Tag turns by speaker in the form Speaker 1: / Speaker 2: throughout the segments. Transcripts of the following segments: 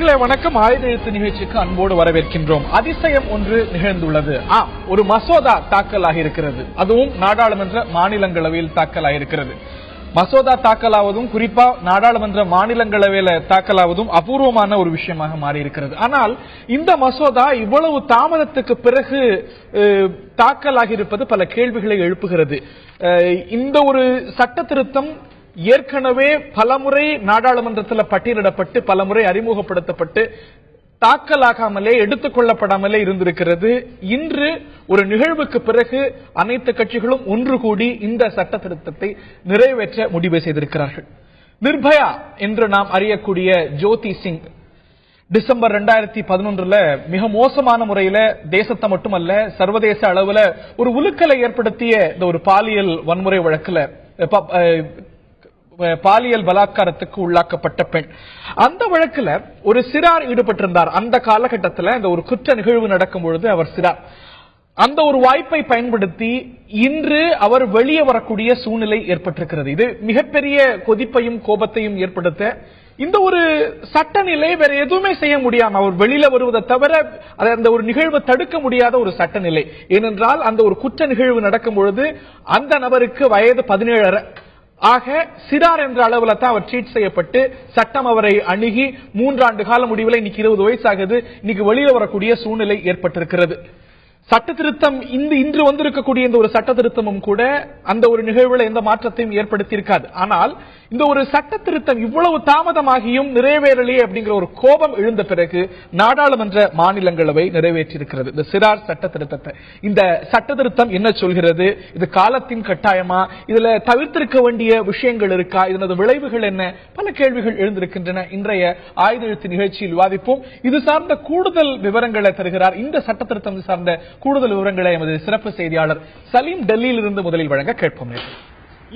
Speaker 1: நேயர்களே வணக்கம். ஆயுத எழுத்து நிகழ்ச்சிக்கு அன்போடு வரவேற்கின்றோம். அதிசயம் ஒன்று நிகழ்ந்துள்ளது. ஒரு மசோதா தாக்கலாகி இருக்கிறது. அதுவும் நாடாளுமன்ற மாநிலங்களவையில் தாக்கலாயிருக்கிறது. மசோதா தாக்கலாவதும் குறிப்பா நாடாளுமன்ற மாநிலங்களவையில தாக்கலாவதும் அபூர்வமான ஒரு விஷயமாக மாறி இருக்கிறது. ஆனால் இந்த மசோதா இவ்வளவு தாமதத்துக்கு பிறகு தாக்கலாகி இருப்பது பல கேள்விகளை எழுப்புகிறது. இந்த ஒரு சட்ட திருத்தம் ஏற்கனவே பலமுறை நாடாளுமன்றத்தில் பட்டியலிடப்பட்டு பலமுறை அறிமுகப்படுத்தப்பட்டு தாக்கலாகாமலே எடுத்துக் கொள்ளப்படாமலே இருந்திருக்கிறது. இன்று ஒரு நிகழ்வுக்கு பிறகு அனைத்து கட்சிகளும் ஒன்று கூடி இந்த சட்ட திருத்தத்தை நிறைவேற்ற முடிவு செய்திருக்கிறார்கள். நிர்பயா என்று நாம் அறியக்கூடிய ஜோதி சிங் டிசம்பர் 2011 மிக மோசமான முறையில தேசத்தை மட்டுமல்ல சர்வதேச அளவுல ஒரு உலுக்கலை ஏற்படுத்திய இந்த ஒரு பாலியல் வன்முறை வழக்குல பாலியல் பலாத்காரத்துக்கு உள்ளாக்கப்பட்ட பெண், அந்த வழக்குல ஒரு சிறார் ஈடுபட்டிருந்தார். அந்த காலகட்டத்தில் இந்த ஒரு குற்ற நிகழ்வு நடக்கும் பொழுது அவர் சிறார். அந்த ஒரு வாய்ப்பை பயன்படுத்தி இன்று அவர் வெளியே வரக்கூடிய சூழ்நிலை ஏற்பட்டிருக்கிறது. இது மிகப்பெரிய கொதிப்பையும் கோபத்தையும் ஏற்படுத்த இந்த ஒரு சட்டநிலை வேற எதுவுமே செய்ய முடியாம அவர் வெளியில வருவதை தவிர அந்த ஒரு நிகழ்வை தடுக்க முடியாத ஒரு சட்டநிலை. ஏனென்றால் அந்த ஒரு குற்ற நிகழ்வு நடக்கும் பொழுது அந்த நபருக்கு வயது 17. ஆக சிறார் என்ற அளவுல தான் அவர் ட்ரீட் செய்யப்பட்டு சட்டம் அவரை அணுகி 3 ஆண்டு கால முடிவில் இன்னைக்கு 20 வயசு ஆகுது. இன்னைக்கு வெளியில வரக்கூடிய சூழ்நிலை ஏற்பட்டிருக்கிறது. சட்ட திருத்தம் இன்று வந்திருக்கக்கூடிய இந்த ஒரு சட்ட திருத்தமும் கூட அந்த ஒரு நிகழ்வுல எந்த மாற்றத்தையும் ஏற்படுத்தி இருக்காது. ஆனால் இந்த ஒரு சட்ட திருத்தம் இவ்வளவு தாமதமாகியும் நிறைவேறலையே அப்படிங்கிற ஒரு கோபம் எழுந்த பிறகு நாடாளுமன்ற மாநிலங்களவை நிறைவேற்றியிருக்கிறது இந்த சிறார் சட்ட திருத்தத்தை. இந்த சட்ட திருத்தம் என்ன சொல்கிறது? இது காலத்தின் கட்டாயமா? இதுல தவிர்த்திருக்க வேண்டிய விஷயங்கள் இருக்கா? இதனது விளைவுகள் என்ன? பல கேள்விகள் எழுந்திருக்கின்றன. இன்றைய ஆயுத எழுத்து நிகழ்ச்சியில் விவாதிப்போம். இது சார்ந்த கூடுதல் விவரங்களை தருகிறார். இந்த சட்ட திருத்தம் சார்ந்த கூடுதல் விவரங்களை எமது சிறப்பு செய்தியாளர் சலீம் டெல்லியில் இருந்து முதலில் வழங்க கேட்போம்.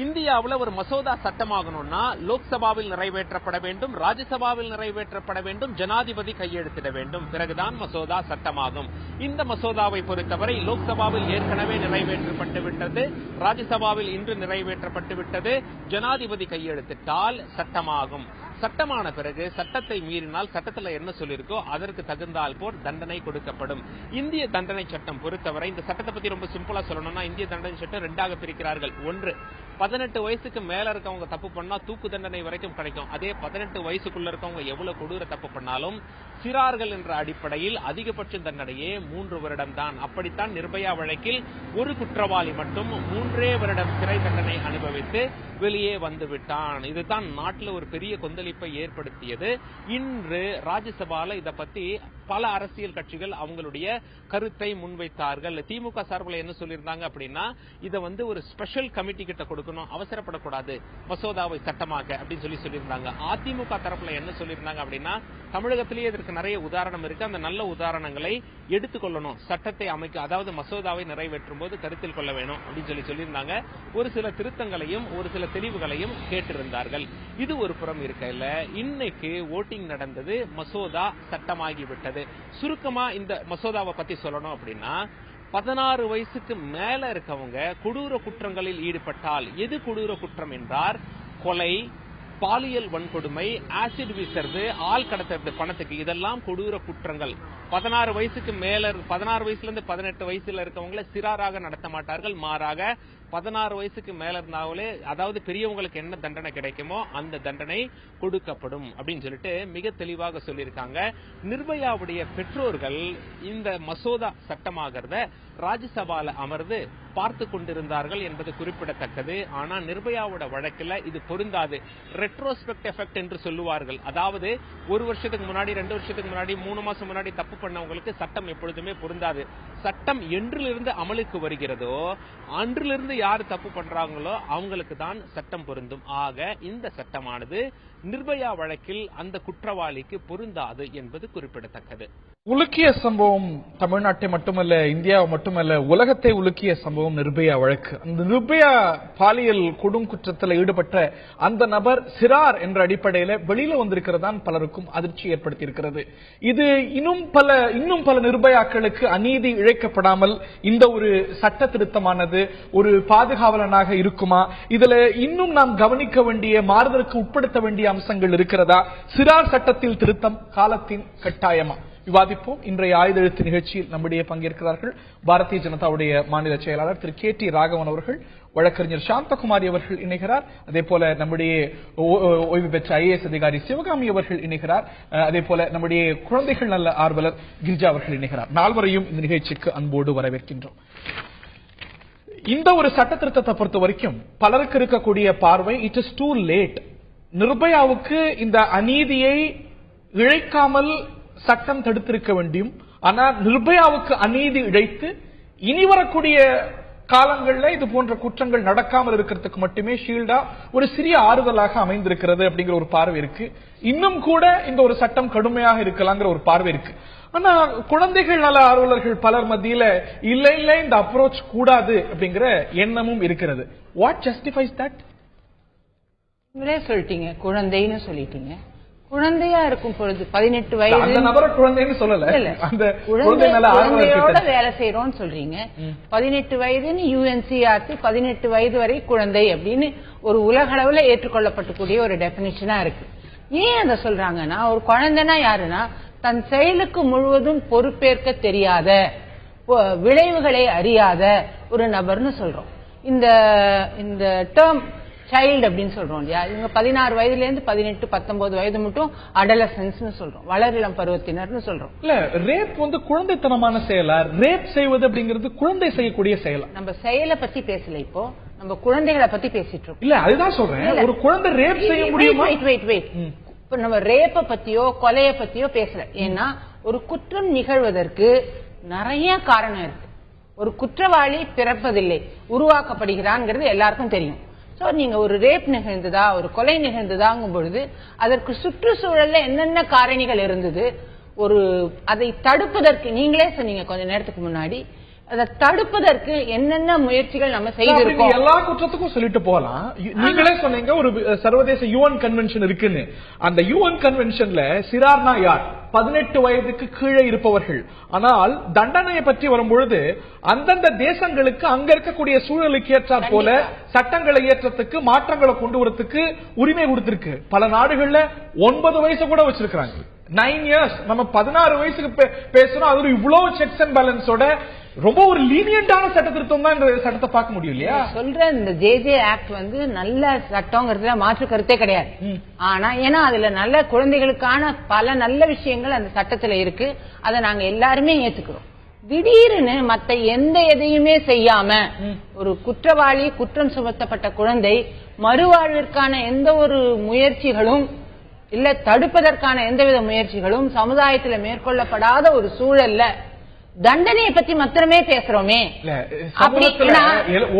Speaker 2: இந்தியாவில் ஒரு மசோதா சட்டமாகணும்னா லோக்சபாவில் நிறைவேற்றப்பட வேண்டும், ராஜ்யசபாவில் நிறைவேற்றப்பட வேண்டும், ஜனாதிபதி கையெழுத்திட வேண்டும், பிறகுதான் மசோதா சட்டமாகும். இந்த மசோதாவை பொறுத்தவரை லோக்சபாவில் ஏற்கனவே நிறைவேற்றப்பட்டு விட்டது, ராஜ்யசபாவில் இன்று நிறைவேற்றப்பட்டு விட்டது. ஜனாதிபதி கையெழுத்திட்டால் சட்டமாகும். சட்டமான பிறகு சட்டத்தை மீறினால் சட்டத்தில் என்ன சொல்லியிருக்கோ அதற்கு தகுந்தால் போர் தண்டனை கொடுக்கப்படும். இந்திய தண்டனை சட்டம் பொறுத்தவரை இந்த சட்டத்தை பத்தி ரொம்ப சிம்பிளா சொல்லணும்னா இந்திய தண்டனை சட்டம் 2ஆக பிரிக்கிறார்கள். ஒன்று, 18 வயசுக்கு மேல இருக்கவங்க தப்பு பண்ணா தூக்கு தண்டனை வரைக்கும் கிடைக்கும். அதே 18 வயசுக்குள்ள இருக்கவங்க எவ்வளவு கொடூர தப்பு பண்ணாலும் சிறார்கள் என்ற அடிப்படையில் அதிகபட்ச தண்டனையே 3 வருடம் தான். அப்படித்தான் நிர்பயா வழக்கில் ஒரு குற்றவாளி மட்டும் 3 வருடம் சிறை தண்டனை அனுபவித்து வெளியே வந்து விட்டான். இதுதான் நாட்டில் ஒரு பெரிய கொந்தளிப்பை ஏற்படுத்தியது. இன்று ராஜ்யசபால இதை பத்தி பல அரசியல் கட்சிகள் அவங்களுடைய கருத்தை முன்வைத்தார்கள். திமுக சார்பில் என்ன சொல்லியிருந்தாங்க அப்படின்னா இதை ஒரு ஸ்பெஷல் கமிட்டி கிட்ட கொடுக்கணும், அவசரப்படக்கூடாது மசோதாவை சட்டமாக அப்படின்னு சொல்லியிருந்தாங்க. அதிமுக தரப்புல என்ன சொல்லியிருந்தாங்க அப்படின்னா தமிழகத்திலேயே இதற்கு நிறைய உதாரணம் இருக்கு, அந்த நல்ல உதாரணங்களை எடுத்துக்கொள்ளணும், சட்டத்தை அமைக்க அதாவது மசோதாவை நிறைவேற்றும் போது கருத்தில் கொள்ள வேணும் அப்படின்னு சொல்லியிருந்தாங்க. ஒரு சில திருத்தங்களையும் ஒரு சில தெளிவுகளையும் கேட்டிருந்தார்கள். இது ஒரு புறம் இருக்கையில இன்னைக்கு ஓட்டிங் நடந்தது, மசோதா சட்டமாகிவிட்டது. சுருக்கமா இந்த மசோதாவை பத்தி சொல்லணும் அப்படின்னா 16 வயசுக்கு மேல இருக்கவங்க கொடூர குற்றங்களில் ஈடுபட்டால், எது கொடூர குற்றம் என்றால் கொலை, பாலியல் வன்கொடுமை, ஆசிட் வீசுறது, ஆள் கடத்துறது பணத்துக்கு, இதெல்லாம் கொடூர குற்றங்கள். 16 வயசுக்கு மேல 16 வயசுல இருந்து 18 வயசுல இருக்கவங்களை சிறாராக நடத்த மாட்டார்கள். மாறாக 16 வயசுக்கு மேல இருந்தாலே அதாவது பெரியவங்களுக்கு என்ன தண்டனை கிடைக்குமோ அந்த தண்டனை கொடுக்கப்படும் அப்படின்னு சொல்லிட்டு மிக தெளிவாக சொல்லியிருக்காங்க. நிர்பயாவுடைய பெற்றோர்கள் இந்த மசோதா சட்டமாகிறத ராஜ்யசபால அமர்ந்து பார்த்து கொண்டிருந்தார்கள் என்பது குறிப்பிடத்தக்கது. ஆனா நிர்பயாவோட வழக்கில் இது பொருந்தாது. ரெட்ரோஸ்பெக்ட் எஃபெக்ட் என்று சொல்லுவார்கள். அதாவது 1 வருஷத்துக்கு முன்னாடி 2 வருஷத்துக்கு முன்னாடி 3 மாசம் முன்னாடி தப்பு பண்ணவங்களுக்கு சட்டம் எப்பொழுதுமே பொருந்தாது. சட்டம் என்றிலிருந்து அமலுக்கு வருகிறதோ அன்றிலிருந்து யாரு தப்பு பண்றாங்களோ அவங்களுக்கு தான் சட்டம் பொருந்தும். ஆக இந்த சட்டமானது நிர்பயா வழக்கில் அந்த குற்றவாளிக்கு பொருந்தாது என்பது குறிப்பிடத்தக்கது.
Speaker 1: உலுக்கிய சம்பவம் தமிழ்நாட்டை மட்டுமல்ல, இந்தியாவை மட்டுமல்ல, உலகத்தை உலுக்கிய சம்பவம் சம்பவம் நிர்பயா வழக்கு. அந்த நிர்பயா பாலியல் குற்றத்தில் ஈடுபட்ட அந்த நபர் சிறார் என்ற அடிப்படையில வெளியில வந்திருக்கிறதான் பலருக்கும் அதிர்ச்சி ஏற்படுத்தி இருக்கிறது. இது இன்னும் பல நிர்பயாக்களுக்கு அநீதி இழைக்கப்படாமல் இந்த ஒரு சட்ட திருத்தமானது ஒரு பாதுகாவலனாக இருக்குமா? இதுல இன்னும் நாம் கவனிக்க வேண்டிய மாறுதலுக்கு உட்படுத்த வேண்டிய அம்சங்கள் இருக்கிறதா? சிறார் சட்டத்தில் திருத்தம் காலத்தின் கட்டாயமா? விவாதிப்போம். இன்றைய ஆயுத எழுத்து நிகழ்ச்சியில் நம்முடைய பங்கேற்கிறார்கள் பாரதிய ஜனதாவுடைய மாநில செயலாளர் திரு KT ராகவன் அவர்கள், வழக்கறிஞர் சாந்தகுமாரி அவர்கள் இணைகிறார். அதே போல நம்முடைய ஓய்வு பெற்ற IAS அதிகாரி சிவகாமி அவர்கள் இணைகிறார். அதே போல நம்முடைய குழந்தைகள் நல்ல ஆர்வலர் கிரிஜா அவர்கள் இணைகிறார். நால்வரையும் இந்த நிகழ்ச்சிக்கு அன்போடு வரவேற்கின்றோம். இந்த ஒரு சட்ட திருத்தத்தை பொறுத்த வரைக்கும் பலருக்கு இருக்கக்கூடிய பார்வை, இட் இஸ் டூ லேட். நிர்பயாவுக்கு இந்த அநீதியை இழைக்காமல் சட்டம் தடுத்திருக்க வேண்டும். ஆனா நிர்பயாவுக்கு அநீதி இழைத்து இனி வரக்கூடிய காலங்களில் இது போன்ற குற்றங்கள் நடக்காமல் இருக்கிறதுக்கு மட்டுமே ஷீல்டா ஒரு சிறிய ஆறுதலாக அமைந்திருக்கிறது அப்படிங்கிற ஒரு பார்வை இருக்கு. இன்னும் கூட இந்த ஒரு சட்டம் கடுமையாக இருக்கலாங்கிற ஒரு பார்வை இருக்கு. ஆனா குழந்தைகள் நல ஆர்வலர்கள் பலர் மத்தியில இல்ல இந்த அப்ரோச் கூடாது அப்படிங்கிற எண்ணமும் இருக்கிறது. What justifies that?
Speaker 3: சொல்லிட்டீங்க, குழந்தைன்னு சொல்லிட்டீங்க. குழந்தையா இருக்கும் பொழுது 18 வயது
Speaker 1: அந்த நபரை குழந்தைன்னு சொல்லல, அந்த
Speaker 3: குழந்தையோட வேலை செய்யறோம்னு சொல்றீங்க. 18 வயதுன்னு UNCRC 18 வயது வரை குழந்தை அப்படின்னு ஒரு உலக அளவுல ஏற்றுக்கொள்ளப்படக்கூடிய ஒரு டெபினிஷனா இருக்கு. ஏன் அதை சொல்றாங்கன்னா, ஒரு குழந்தைனா யாருன்னா தன் செயலுக்கு முழுவதும் பொறுப்பேற்க தெரியாத, விளைவுகளை அறியாத ஒரு நபர்னு சொல்றோம். இந்த டேர்ம் சைல்டு அப்படின்னு சொல்றோம் இல்லையா, இவங்க 16 வயதுல இருந்து 18 19 வயது மட்டும் அடலசன்ஸ் சொல்றோம், வளரிளம் பருவத்தினர்னு சொல்றோம்.
Speaker 1: இல்ல, ரேப் குழந்தைத்தனமான செயலா? ரேப் செய்வது அப்படிங்கிறது குழந்தை செய்யக்கூடிய செயலா?
Speaker 3: நம்ம செயலை பத்தி பேசல, இப்போ நம்ம குழந்தைகளை பத்தி பேசிட்டு இருக்கோம்.
Speaker 1: இல்ல, அதுதான் சொல்றேன். ஒரு குழந்தை ரேப் செய்ய முடியுமா?
Speaker 3: இப்ப நம்ம ரேப்ப பத்தியோ கொலைய பத்தியோ பேசல. ஏன்னா ஒரு குற்றம் நிகழ்வதற்கு நிறைய காரணம் இருக்கு. ஒரு குற்றவாளி பிறப்பதில்லை, உருவாக்கப்படுகிறான்ங்கிறது எல்லாருக்கும் தெரியும். நீங்க ஒரு ரேப் நிகழ்ந்ததா, ஒரு கொலை நிகழ்ந்ததாங்கும் பொழுது அதற்கு சுற்றுச்சூழல்ல என்னென்ன காரணிகள் இருந்தது, அதை தடுப்பதற்கு நீங்களே சொன்னீங்க கொஞ்ச நேரத்துக்கு முன்னாடி, அதை தடுப்பதற்கு என்னென்ன முயற்சிகள் நம்ம செய்திருக்கோம்.
Speaker 1: எல்லா குற்றத்துக்கும் சொல்லிட்டு போகலாம். நீங்களே சொன்னீங்க ஒரு சர்வதேச UN கன்வென்ஷன் இருக்குன்னு. அந்த UN கன்வென்ஷன்ல சிறார்னா யார்? 18 வயதுக்கு கீழே இருப்பவர்கள். ஆனால் தண்டனையை பற்றி வரும்பொழுது அந்தந்த தேசங்களுக்கு அங்க இருக்கக்கூடிய சூழலுக்கு ஏற்றாற் போல சட்டங்களை ஏற்றத்துக்கு மாற்றங்களை கொண்டு வரத்துக்கு உரிமை கொடுத்திருக்கு. பல நாடுகள்ல 9 வயசு கூட வச்சிருக்காங்க, 9 years. நம்ம 16 வயசுக்கு பேசுறோம். அது இவ்வளவு செக்ஸ் அண்ட் பேலன்ஸோட ரொம்ப ஒரு லீனியன்டான சட்ட திருத்தம் தான் இந்த சட்டத்தை பார்க்க முடியும் இல்லையா?
Speaker 3: சொல்ற இந்த JJ ஆக்ட் நல்ல சட்டம்ங்கிறதுல மாற்று கருத்தே கிடையாது. ஆனா ஏன்னா அதுல நல்ல குழந்தைகளுக்கான பல நல்ல விஷயங்கள் அந்த சட்டத்துல இருக்கு. அதை நாங்க எல்லாருமே ஏத்துக்கிறோம். திடீர்னு மத்த எதையுமே செய்யாம ஒரு குற்றவாளி, குற்றம் சுமத்தப்பட்ட குழந்தை மறுவாழ்விற்கான எந்த ஒரு முயற்சிகளும் இல்ல, தடுப்பதற்கான எந்தவித முயற்சிகளும் சமுதாயத்தில் மேற்கொள்ளப்படாத ஒரு சூழல்ல தண்டனையை பத்தி மாத்திரமே பேசுறோமே.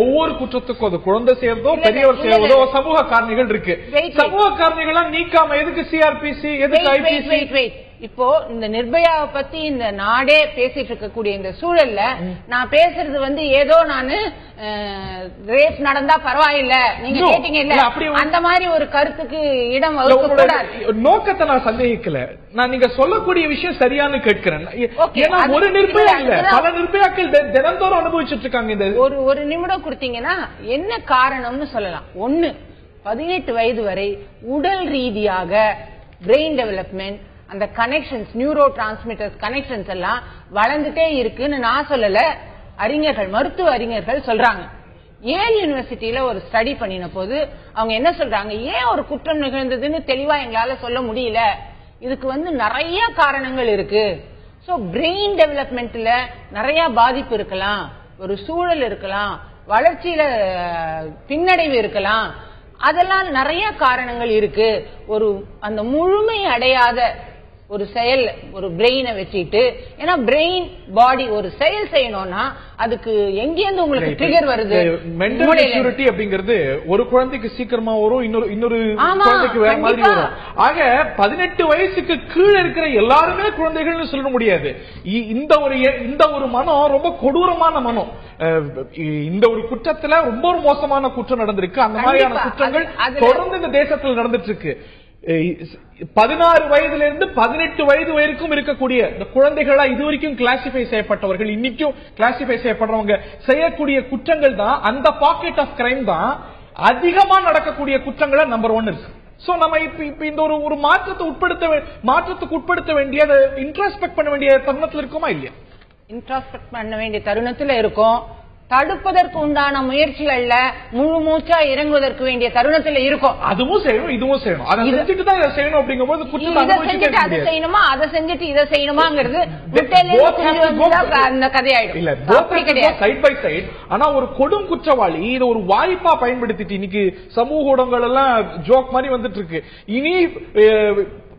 Speaker 1: ஒவ்வொரு குற்றத்துக்கும் அது குழந்தை செய்யறதோ பெரியவர் செய்யறதோ சமூக காரணிகள் இருக்கு. சமூக காரணிகளா நீக்காம எதுக்கு CRPC, எதுக்கு IPC?
Speaker 3: இப்போ இந்த நிர்பயாவை பத்தி இந்த நாடே பேசிட்டு இருக்கக்கூடிய இந்த சூழல்ல நான் பேசுறது ஏதோ நானு ரேப் நடந்தா பரவாயில்ல, நீங்க கேட்டீங்க இல்ல, அந்த மாதிரி ஒரு கருத்துக்கு இடம் வகுக்கக்கூடாது.
Speaker 1: நோக்கத்தை நான் சந்தேகிக்கல, நான் நீங்க சொல்லக்கூடிய விஷயம் சரியானு கேட்கிறேன். ஒரு நிர்பயா இல்ல, பல நிர்பயாக்கள் தினந்தோறும் அனுபவிச்சுட்டு இருக்காங்க. இந்த
Speaker 3: ஒரு நிமிடம் கொடுத்தீங்கன்னா என்ன காரணம்னு சொல்லலாம். 1, 18 வயது வரை உடல் ரீதியாக பிரெயின் டெவலப்மெண்ட், அந்த கனெக்ஷன்ஸ், நியூரோ டிரான்ஸ்மிட்டர்ஸ் கனெக்ஷன்ஸ் எல்லாம் வளர்ந்துட்டே இருக்குன்னு நான் சொல்லல, அறிஞர்கள், மருத்துவ அறிஞர்கள் சொல்றாங்க. ஏல் யூனிவர்சிட்டியில ஒரு ஸ்டடி பண்ணின போது அவங்க என்ன சொல்றாங்க, ஏன் ஒரு குற்றம் நிகழ்ந்ததுன்னு தெளிவா எங்களால சொல்ல முடியல, இதுக்கு நிறைய காரணங்கள் இருக்கு. சோ பிரெயின் டெவலப்மெண்ட்ல நிறைய பாதிப்பு இருக்கலாம், ஒரு சூழல் இருக்கலாம், வளர்ச்சியில பின்னடைவு இருக்கலாம், அதெல்லாம் நிறைய காரணங்கள் இருக்கு. அந்த முழுமை அடையாத ஒரு செயல், ஒரு பிரெயினை வச்சுட்டு, ஏன்னா பிரெயின் பாடி ஒரு செயல் செய்யணும்னா அதுக்கு எங்கேருந்து உங்களுக்கு ட்ரிகர் வருது?
Speaker 1: மென்டல் மெச்சூரிட்டி அப்படிங்கிறது ஒரு குழந்தைக்கு சீக்கிரமா வரும், இன்னொரு குழந்தைக்கு வேற மாதிரி வரும். ஆக 18 வயசுக்கு கீழே இருக்கிற எல்லாருமே குழந்தைகள்னு சொல்ல முடியாது. இந்த ஒரு மனம் ரொம்ப கொடூரமான மனம். இந்த ஒரு குற்றத்துல ரொம்ப ஒரு மோசமான குற்றம் நடந்திருக்கு. அந்த மாதிரியான குற்றங்கள் தொடர்ந்து இந்த தேசத்தில் நடந்துட்டு இருக்கு. 16 வயதிலிருந்து 18 வயது வரைக்கும் இருக்கக்கூடிய இந்த குழந்தைகளா இதுவரைக்கும் கிளாசிஃபை செய்யப்பட்டவர்கள், இன்னைக்கும் கிளாசிஃபை செய்யப்படுறவங்க செய்யக்கூடிய குற்றங்கள் தான், அந்த பாக்கெட் ஆஃப் கிரைம் தான் அதிகமா நடக்கக்கூடிய குற்றங்கள நம்பர் 1 இருக்கு. சோ நம்ம இப்ப இந்த ஒரு மாற்றத்துக்கு உட்படுத்த வேண்டிய, இன்ட்ரோஸ்பெக்ட் பண்ண வேண்டிய தருணத்தில் இருக்குமா இல்லையா?
Speaker 3: இன்ட்ரோஸ்பெக்ட் பண்ண வேண்டிய தருணத்துல இருக்கும். தடுப்பதற்கு உண்டான முயற்சிகள்ல முழு மூச்சா இறங்குவதற்கு வேண்டிய தருணத்துல இருக்கும்.
Speaker 1: அதுவும் செய்யணும், இதுவும் செய்யணும். அதை செஞ்சுட்டு தான் இதை செய்யணும். அப்படிங்கும்போது
Speaker 3: அதை செய்யணுமா, அதை செஞ்சுட்டு இதை செய்யணுமாங்கிறது அந்த கதையாயிடும்.
Speaker 1: இல்ல, சைட் பை சைட். ஆனா ஒரு கொடும் குற்றவாளி இதை ஒரு வாய்ப்பா பயன்படுத்திட்டு இன்னைக்கு சமூக ஊடகங்கள் எல்லாம் ஜோக் மாதிரி வந்துட்டு இருக்கு. இனி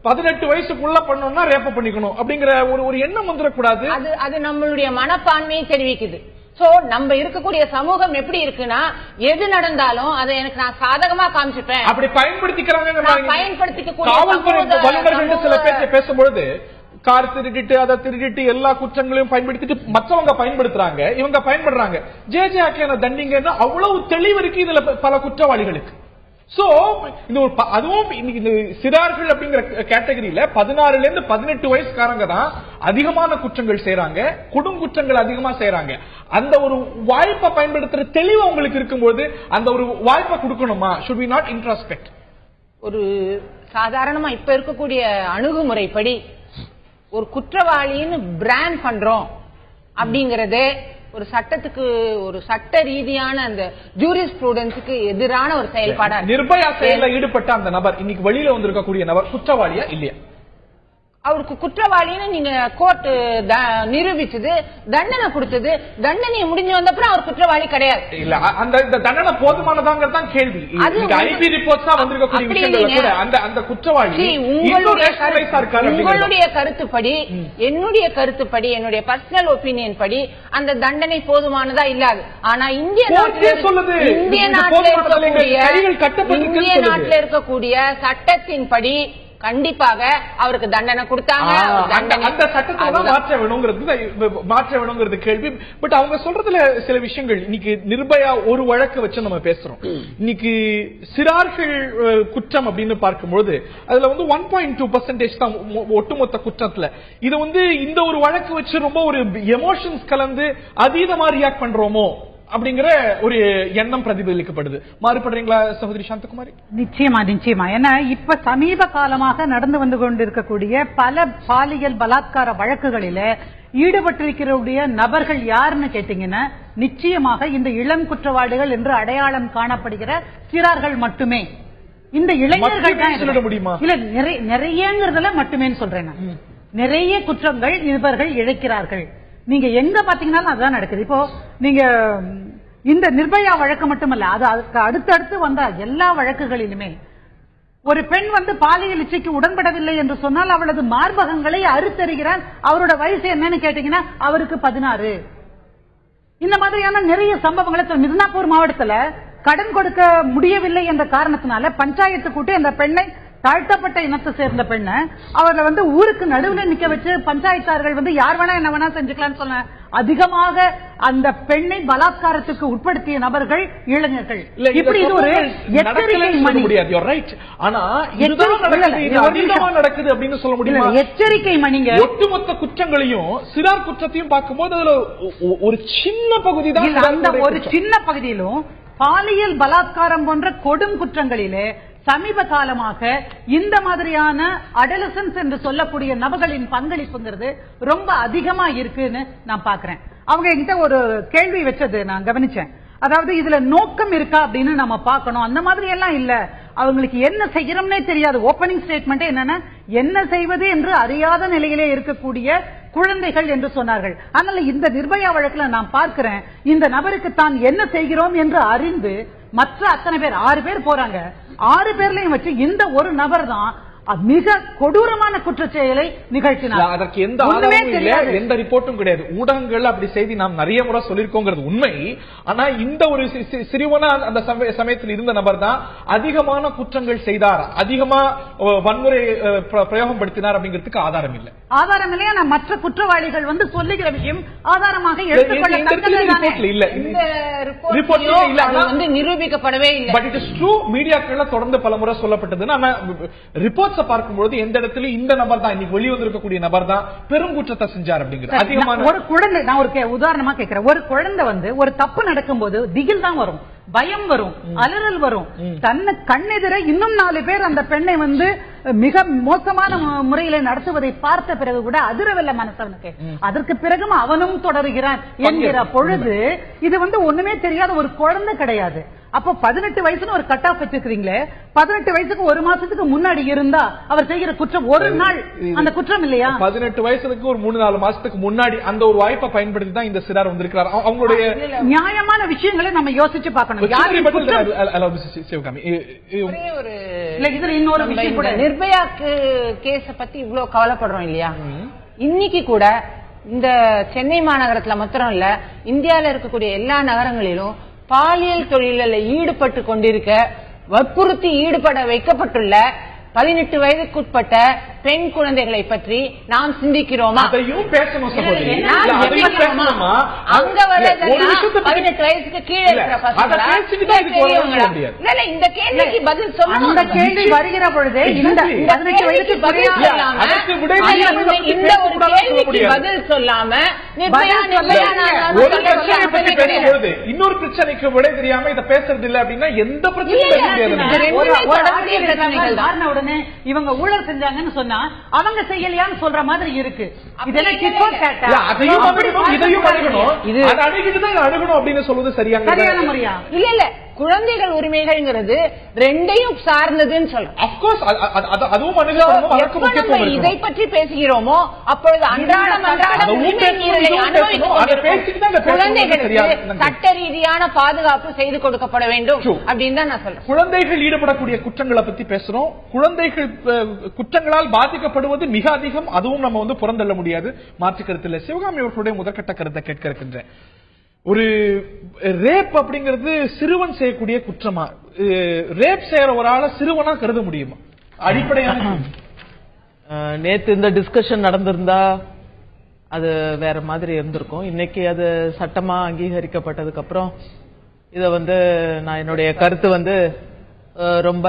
Speaker 1: 18 வயசுக்குள்ள பண்ணணும்னா ரேப் பண்ணிக்கணும் அப்படிங்கிற ஒரு எண்ணம் வந்துடக்கூடாது.
Speaker 3: அது நம்மளுடைய மனப்பான்மையை தெரிவிக்குது. சோ நம்ம இருக்கக்கூடிய சமூகம் எப்படி இருக்குன்னா, எது நடந்தாலும் அதை எனக்கு நான் சாதகமா காமிச்சுப்பேன்,
Speaker 1: அப்படி பயன்படுத்திக்கிறாங்க.
Speaker 3: பயன்படுத்திக்க
Speaker 1: சில பேர் பேசும்பொழுது கார் திருடிட்டு, அதை திருடிட்டு, எல்லா குற்றங்களையும் பயன்படுத்திட்டு மற்றவங்க பயன்படுத்துறாங்க, இவங்க பயன்படுறாங்க. ஜே ஆக்கியான தண்டிங்கன்னா அவ்வளவு தெளிவு இருக்கு இதுல பல குற்றவாளிகளுக்கு. சோ அதுவும் சிறார்கள் அப்படிங்கிற கேட்டகரியில 16ல இருந்து 18 வயசுக்காரங்க தான் அதிகமான குற்றங்கள் செய்யறாங்க, குற்றங்கள் அதிகமா செய்யறாங்க. அந்த ஒரு வாய்ப்பை பயன்படுத்துற தெளிவு உங்களுக்கு இருக்கும்போது அந்த ஒரு வாய்ப்பை கொடுக்கணுமா? should we not introspect?
Speaker 3: ஒரு சாதாரணமா இப்ப இருக்கக்கூடிய அணுகுமுறைப்படி ஒரு குற்றவாளின்னு பிராண்ட் பண்றோம் அப்படிங்கறது ஒரு சட்டத்துக்கு, ஒரு சட்ட ரீதியான அந்த ஜூரிஸ்ப்ரூடன்ஸுக்கு எதிரான ஒரு செயல்பாடா.
Speaker 1: நிர்பயா செயலில் ஈடுபட்ட அந்த நபர் இன்னைக்கு வெளியில வந்திருக்கக்கூடிய நபர் குற்றவாளியா இல்லையா?
Speaker 3: அவருக்கு குற்றவாளின்னு நீங்க கோர்ட் நிரூபிச்சது, தண்டனை கொடுத்தது, தண்டனையை முடிஞ்சு வந்தப்பறம் அவர் குற்றவாளி கிடையாது.
Speaker 1: இல்ல, அந்த தண்டனை போதுமானதாங்கிறது தான் கேள்வி. ஐபி ரிப்போர்ட்ஸ் தான் வந்திருக்கக்கூடிய விஷயங்கள்ல கூட அந்த குற்றவாளி
Speaker 3: உங்களுடைய கருத்துப்படி, என்னுடைய கருத்துப்படி, என்னுடைய பர்சனல் ஒப்பீனியன் படி அந்த தண்டனை போதுமானதா இல்லாது. ஆனா இந்திய நாட்டில் இருக்கக்கூடிய சட்டத்தின்படி கண்டிப்பாக அவருக்கு தண்டனை கொடுத்தாங்க.
Speaker 1: அந்த சட்டத்தை மாற்ற வேணுங்கிறது கேள்வி. பட் அவங்க சொல்றதுல சில விஷயங்கள், இன்னைக்கு நிர்பயா ஒரு வழக்கு வச்சு நம்ம பேசுறோம். இன்னைக்கு சிறார்கள் குற்றம் அப்படின்னு பார்க்கும்போது அதுல 1.2% தான் ஒட்டுமொத்த குற்றத்துல. இது இந்த ஒரு வழக்கு வச்சு ரொம்ப ஒரு எமோஷன்ஸ் கலந்து அதீதமா ரியாக்ட் பண்றோமோ அப்படிங்கிற ஒரு எண்ணம் பிரதிபலிக்கப்படுது. மாறுபடுறீங்களா சகோதரி சாந்தகுமாரி?
Speaker 4: நிச்சயமா. ஏன்னா இப்ப சமீப காலமாக நடந்து வந்து கொண்டிருக்கக்கூடிய பல பாலியல் பலாத்கார வழக்குகளில ஈடுபட்டிருக்கிற நபர்கள் யாருன்னு கேட்டீங்கன்னா நிச்சயமாக இந்த இளம் குற்றவாளிகள் என்று அடையாளம் காணப்படுகிற சிறார்கள் மட்டுமே. இந்த இளைஞர்கள்
Speaker 1: சொல்ல முடியுமா?
Speaker 4: இல்ல, நிறையங்கிறதுல மட்டுமே சொல்றேன். நிறைய குற்றங்கள் இவர்கள் இழைக்கிறார்கள். நீங்க எங்க பாத்தீங்கன்னா அதுதான் நடக்குது. இப்போ நீங்க இந்த நிர்பயா வழக்கு மட்டுமல்ல, அதுக்கு அடுத்தடுத்து வந்த எல்லா வழக்குகளிலுமே ஒரு பெண் பாலியல் இச்சைக்கு உடன்படவில்லை என்று சொன்னால் அவளது மார்பகங்களை அறுத்தறிகிறார். அவரோட வயசு என்னன்னு கேட்டீங்கன்னா அவருக்கு 16. இந்த மாதிரியான நிறைய சம்பவங்களை மித்னாபூர் மாவட்டத்துல கடன் கொடுக்க முடியவில்லை என்ற காரணத்தினால பஞ்சாயத்து கூட்டி அந்த பெண்ணை, தாழ்த்தப்பட்ட இனத்தை சேர்ந்த பெண்ணை அவர்களை ஊருக்கு நடுவில் நிக்க வச்சு பஞ்சாயத்தார்கள் யார் வேணா என்ன வேணா செஞ்சுக்கலாம்னு சொன்ன அதிகமாக அந்த பெண்ணை பலாத்காரத்துக்கு உட்படுத்திய நபர்கள் இளைஞர்கள். இப்படி இது ஒரு எச்சரிக்கை மணி.
Speaker 1: நடக்குது அப்படின்னு சொல்ல முடியுமா?
Speaker 4: எச்சரிக்கை மணிங்க.
Speaker 1: ஒட்டுமொத்த குற்றங்களையும் சிறார் குற்றத்தையும் பார்க்கும்போது அதுல ஒரு சின்ன பகுதி தான்.
Speaker 4: அந்த ஒரு சின்ன பகுதியிலும் பாலியல் பலாத்காரம் போன்ற கொடும் குற்றங்களிலே சமீப காலமாக இந்த மாதிரியான அடலசன்ஸ் என்று சொல்லக்கூடிய நபர்களின் பங்களிப்புங்கிறது ரொம்ப அதிகமா இருக்குன்னு நான் பாக்குறேன். அவங்க என்கிட்ட ஒரு கேள்வி வச்சது நான் கவனிச்சேன். அதாவது இதுல நோக்கம் இருக்கா அப்படின்னு நம்ம பார்க்கணும். அந்த மாதிரி எல்லாம் இல்ல, அவங்களுக்கு என்ன செய்யறோம்னே தெரியாது. ஓபனிங் ஸ்டேட்மெண்ட் என்னன்னா, என்ன செய்வது என்று அறியாத நிலையிலே இருக்கக்கூடிய குழந்தைகள் என்று சொன்னார்கள். அதனால இந்த நிர்பயா வழக்குல நான் பார்க்கிறேன், இந்த நபருக்கு தான் என்ன செய்கிறோம் என்று அறிந்து மற்ற அத்தனை பேர் 6 பேர் போறாங்க. 6 பேர்லயும் வச்சு இந்த ஒரு நபர் தான் மிக கொடூரமான குற்றச்செயலை நிகழ்த்தினார்.
Speaker 1: அதற்கு எந்த ஆதாரமும் இல்ல, எந்த ரிப்போர்ட்டும் கிடையாது. ஊடகங்கள் அப்படி செய்தி நாம் நிறைய முறை சொல்லிருக்கோங்கிறது உண்மை. ஆனா இந்த ஒரு சிறுவனா அந்த சமயத்தில் இருந்த நபர் தான் அதிகமான குற்றங்கள் செய்தார், அதிகமா வன்முறை பிரயோகம் படுத்தினார் அப்படிங்கிறதுக்கு ஆதாரம் இல்லை.
Speaker 4: ஆதாரம் இல்லையா? நான் மற்ற குற்றவாளிகள் வந்து சொல்லுகிற விஷயம் ஆதாரமாக எடுத்துக்கொள்ள
Speaker 1: இல்ல,
Speaker 3: இந்த ரிப்போர்ட் வந்து நிரூபிக்கப்படவே இல்லை.
Speaker 1: But it is true. மீடியாக்கள்ல தொடர்ந்து பல முறை சொல்லப்பட்டது. ஆனா ரிப்போர்ட்ஸ் பார்க்கும்போது எந்த இடத்துல இந்த நபர் தான், இன்னைக்கு வெளிவந்திருக்கக்கூடிய நபர் தான் பெரும் குற்றத்தை செஞ்சார் அப்படிங்கிற அதிகமான
Speaker 4: ஒரு குழந்தை. நான் ஒரு உதாரணமா கேட்கிறேன். ஒரு குழந்தை வந்து ஒரு தப்பு நடக்கும்போது திகில் தான் வரும், பயம் வரும், அலறல் வரும். தன்னை கண்ணெதிர இன்னும் 4 பேர் அந்த பெண்ணை வந்து மிக மோசமான முறையில நடத்துவதை பார்த்த பிறகு கூட அதிரவில்லை மனசவனுக்கு. அதற்கு பிறகும் அவனும் தொடர்கிறான் என்கிற பொழுது இது வந்து ஒண்ணுமே தெரியாத ஒரு குழந்தை கிடையாது. அப்போ 18 வயசுன்னு ஒரு கட் ஆஃப் வச்சிருக்கீங்களே, 18 வயசுக்கு 1 மாசத்துக்கு முன்னாடி இருந்தா அவர் செய்கிற குற்றம் ஒரு நாள் அந்த குற்றம் இல்லையா?
Speaker 1: 18 வயசுக்கு ஒரு 3-4 மாசத்துக்கு முன்னாடி அந்த ஒரு வாய்ப்பை பயன்படுத்தி தான் இந்த சிறார் வந்திருக்கிறார். அவங்களுடைய
Speaker 4: நியாயமான விஷயங்களை நம்ம யோசிச்சு பார்க்கணும். இன்னொரு விஷயம் கூட,
Speaker 3: நிர்பயா கேஸ பத்தி இவ்வளவு கவலைப்படுறோம் இல்லையா? இன்னைக்கு கூட இந்த சென்னை மாநகரத்துல மாத்திரம் இல்ல, இந்தியாவில இருக்கக்கூடிய எல்லா நகரங்களிலும் பாலியல் தொழிலில் ஈடுபட்டு கொண்டிருக்க, வற்புறுத்தி ஈடுபட வைக்கப்பட்டுள்ள 18 வயதுக்குட்பட்ட பெண் குழந்தைகளை பற்றி நாம் சிந்திக்கிறோமா?
Speaker 1: அதையும் பேசணும் சகோதரி.
Speaker 3: அங்க வரதெல்லாம் 18 வயசுக்கு கீழே இருக்கிற பசங்களா? இல்ல, இந்த கேள்விக்கு பதில் சொல்லணும்.
Speaker 4: அந்த கேள்வி வருகிற பொழுது இந்த 18 வயதுக்கு பதில் சொல்லாம,
Speaker 3: இந்த ஒரு கேள்விக்கு பதில் சொல்லாம
Speaker 1: இன்னொரு பிரச்சனைக்கு விட தெரியாம இதை பேசுறது இல்ல அப்படின்னா எந்த பிரச்சனையும்
Speaker 4: உடனே இவங்க ஊழல் செஞ்சாங்கன்னு சொன்னா அவங்க செய்யலையான்னு சொல்ற மாதிரி இருக்கு.
Speaker 1: அதையும் இதையும் அணுகணும் அப்படின்னு சொல்வது சரியான
Speaker 4: முறையா?
Speaker 3: இல்ல இல்ல, குழந்தைகள் உரிமைகள்ங்கிறது ரெண்டையும் சார்ந்ததுன்னு சொல்றோம். இதை பற்றி பேசுகிறோமோ அப்பொழுது அன்றாடம் உரிமை மீறலை அனுபவிக்கும் குழந்தைகளுக்கு சட்ட ரீதியான பாதுகாப்பு செய்து கொடுக்கப்பட வேண்டும் அப்படின்னு தான் நான் சொல்றேன்.
Speaker 1: குழந்தைகள் ஈடுபடக்கூடிய குற்றங்களை பத்தி பேசுறோம். குழந்தைகள் குற்றங்களால் பாதிக்கப்படுவது மிக அதிகம். அதுவும் நம்ம வந்து புறந்தள்ள முடியாது, மாற்று கருத்து இல்லை. சிவகாமி அவர்களுடைய முதற்கட்ட கருத்தை கேட்க இருக்கின்றேன். ஒரு ரேப் அப்படிங்கிறது சிறுவன் செய்யக்கூடிய குற்றமா? ரேப் செய்யற ஒரு ஆள சிறுவனா கருத முடியுமா? அடிப்படையான
Speaker 5: நேத்து இந்த டிஸ்கஷன் நடந்திருந்தா அது வேற மாதிரி இருந்திருக்கும். இன்னைக்கு அது சட்டமா அங்கீகரிக்கப்பட்டதுக்கு அப்புறம் இத வந்து நான் என்னுடைய கருத்து வந்து ரொம்ப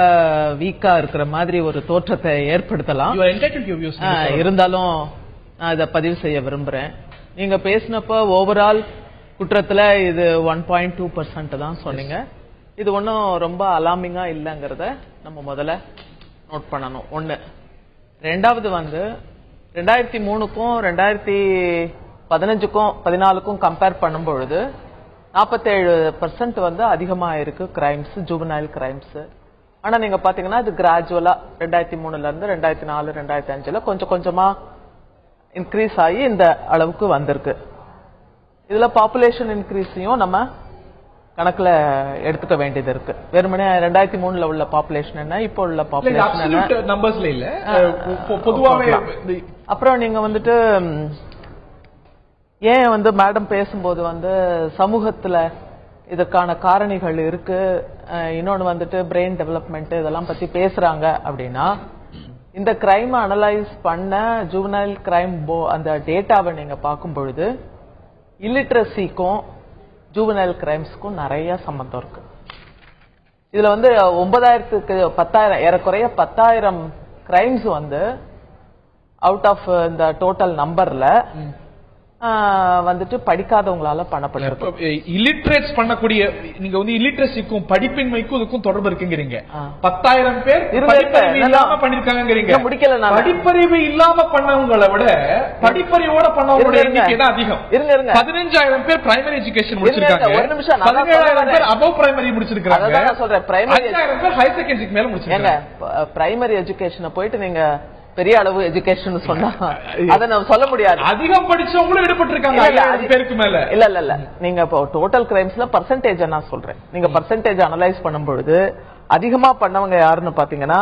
Speaker 5: வீக்கா இருக்கிற மாதிரி ஒரு தோற்றத்தை ஏற்படுத்தலாம். இருந்தாலும் நான் இதை பதிவு செய்ய விரும்புறேன். நீங்க பேசினப்ப ஓவரால் குற்றத்துல இது 1.2% தான் சொன்னீங்க. இது ஒன்னும் ரொம்ப அலார்மிங்கா இல்லங்கிறத நம்ம முதல்ல நோட் பண்ணணும். ஒண்ணு. ரெண்டாவது வந்து 2003க்கும் 2015க்கும் 14க்கும் கம்பேர் பண்ணும்பொழுது 47% வந்து அதிகமா இருக்கு கிரைம்ஸ், ஜுவனைல் கிரைம்ஸ். ஆனா நீங்க பாத்தீங்கன்னா இது கிராஜுவலா 2003ல இருந்து 2004 2005ல கொஞ்சம் கொஞ்சமா இன்க்ரீஸ் ஆகி இந்த அளவுக்கு வந்திருக்கு. இதுல பாப்புலேஷன் இன்க்ரீஸையும் நம்ம கணக்குல எடுத்துக்க வேண்டியது இருக்கு. வெறுமனே 2003ல உள்ள பாப்புலேஷன் என்ன, இப்போ உள்ள பாப்புலேஷன்
Speaker 1: இல்ல, பொதுவாவே.
Speaker 5: அப்புறம் நீங்க வந்துட்டு ஏன் வந்து மேடம் பேசும்போது வந்து சமூகத்துல இதற்கான காரணிகள் இருக்கு, இன்னொன்னு வந்துட்டு பிரெயின் டெவலப்மெண்ட் இதெல்லாம் பத்தி பேசுறாங்க அப்படின்னா, இந்த கிரைம் அனலைஸ் பண்ண ஜுவனைல் கிரைம் அந்த டேட்டாவை நீங்க பார்க்கும் பொழுது இல்லிட்ரஸிக்கும் ஜுவனைல் கிரைம்ஸ்க்கும் நிறைய சம்பந்தம் இருக்கு. இதுல வந்து 9000க்கு 10,000 ஏறக்குறைய 10,000 கிரைம்ஸ் வந்து அவுட் ஆஃப் இந்த டோட்டல் நம்பர்ல வந்துட்டு படிக்காதவங்களால பண்ணப்பட்டிருக்கு.
Speaker 1: இல்லிட்ரேட்ஸ் பண்ணக்கூடிய நீங்க வந்து இல்லிட்ரஸிக்கும் படிப்பின்மைக்கும் இதுக்கும் தொடர்பு இருக்குங்கிறீங்க. 10,000 பேர் படிப்பறிவு இல்லாம பண்ணிருக்காங்க.
Speaker 5: முடிக்கல.
Speaker 1: படிப்பறிவு இல்லாம பண்ணவங்களை விட படிப்பறிவோட பண்ணவங்களோட எண்ணிக்கை தான் அதிகம். 15,000 பேர் பிரைமரி எஜுகேஷன் முடிச்சிருக்காங்க. 17,000 பேர் அபவ் பிரைமரி முடிச்சிருக்காங்க.
Speaker 5: அதான் சொல்றேன், பிரைமரி
Speaker 1: 5,000 பேர் ஹையர் செகண்டரிக்கு மேல முடிச்சிருக்காங்க.
Speaker 5: பிரைமரி எஜுகேஷனை போயிட்டு நீங்க பெரிய அளவு எஜுகேஷன் சொன்னா அதை நம்ம சொல்ல முடியாது.
Speaker 1: அதிகம் படிச்சவங்களும் ஈடுபட்டிருக்காங்க பேருக்கு மேல.
Speaker 5: இல்ல இல்ல இல்ல, நீங்க இப்போ டோட்டல் கிரைம்ஸ்ல பர்சன்டேஜ் நான் சொல்றேன். நீங்க பர்சன்டேஜ் அனலைஸ் பண்ணும்பொழுது அதிகமா பண்ணவங்க யாருன்னு பாத்தீங்கன்னா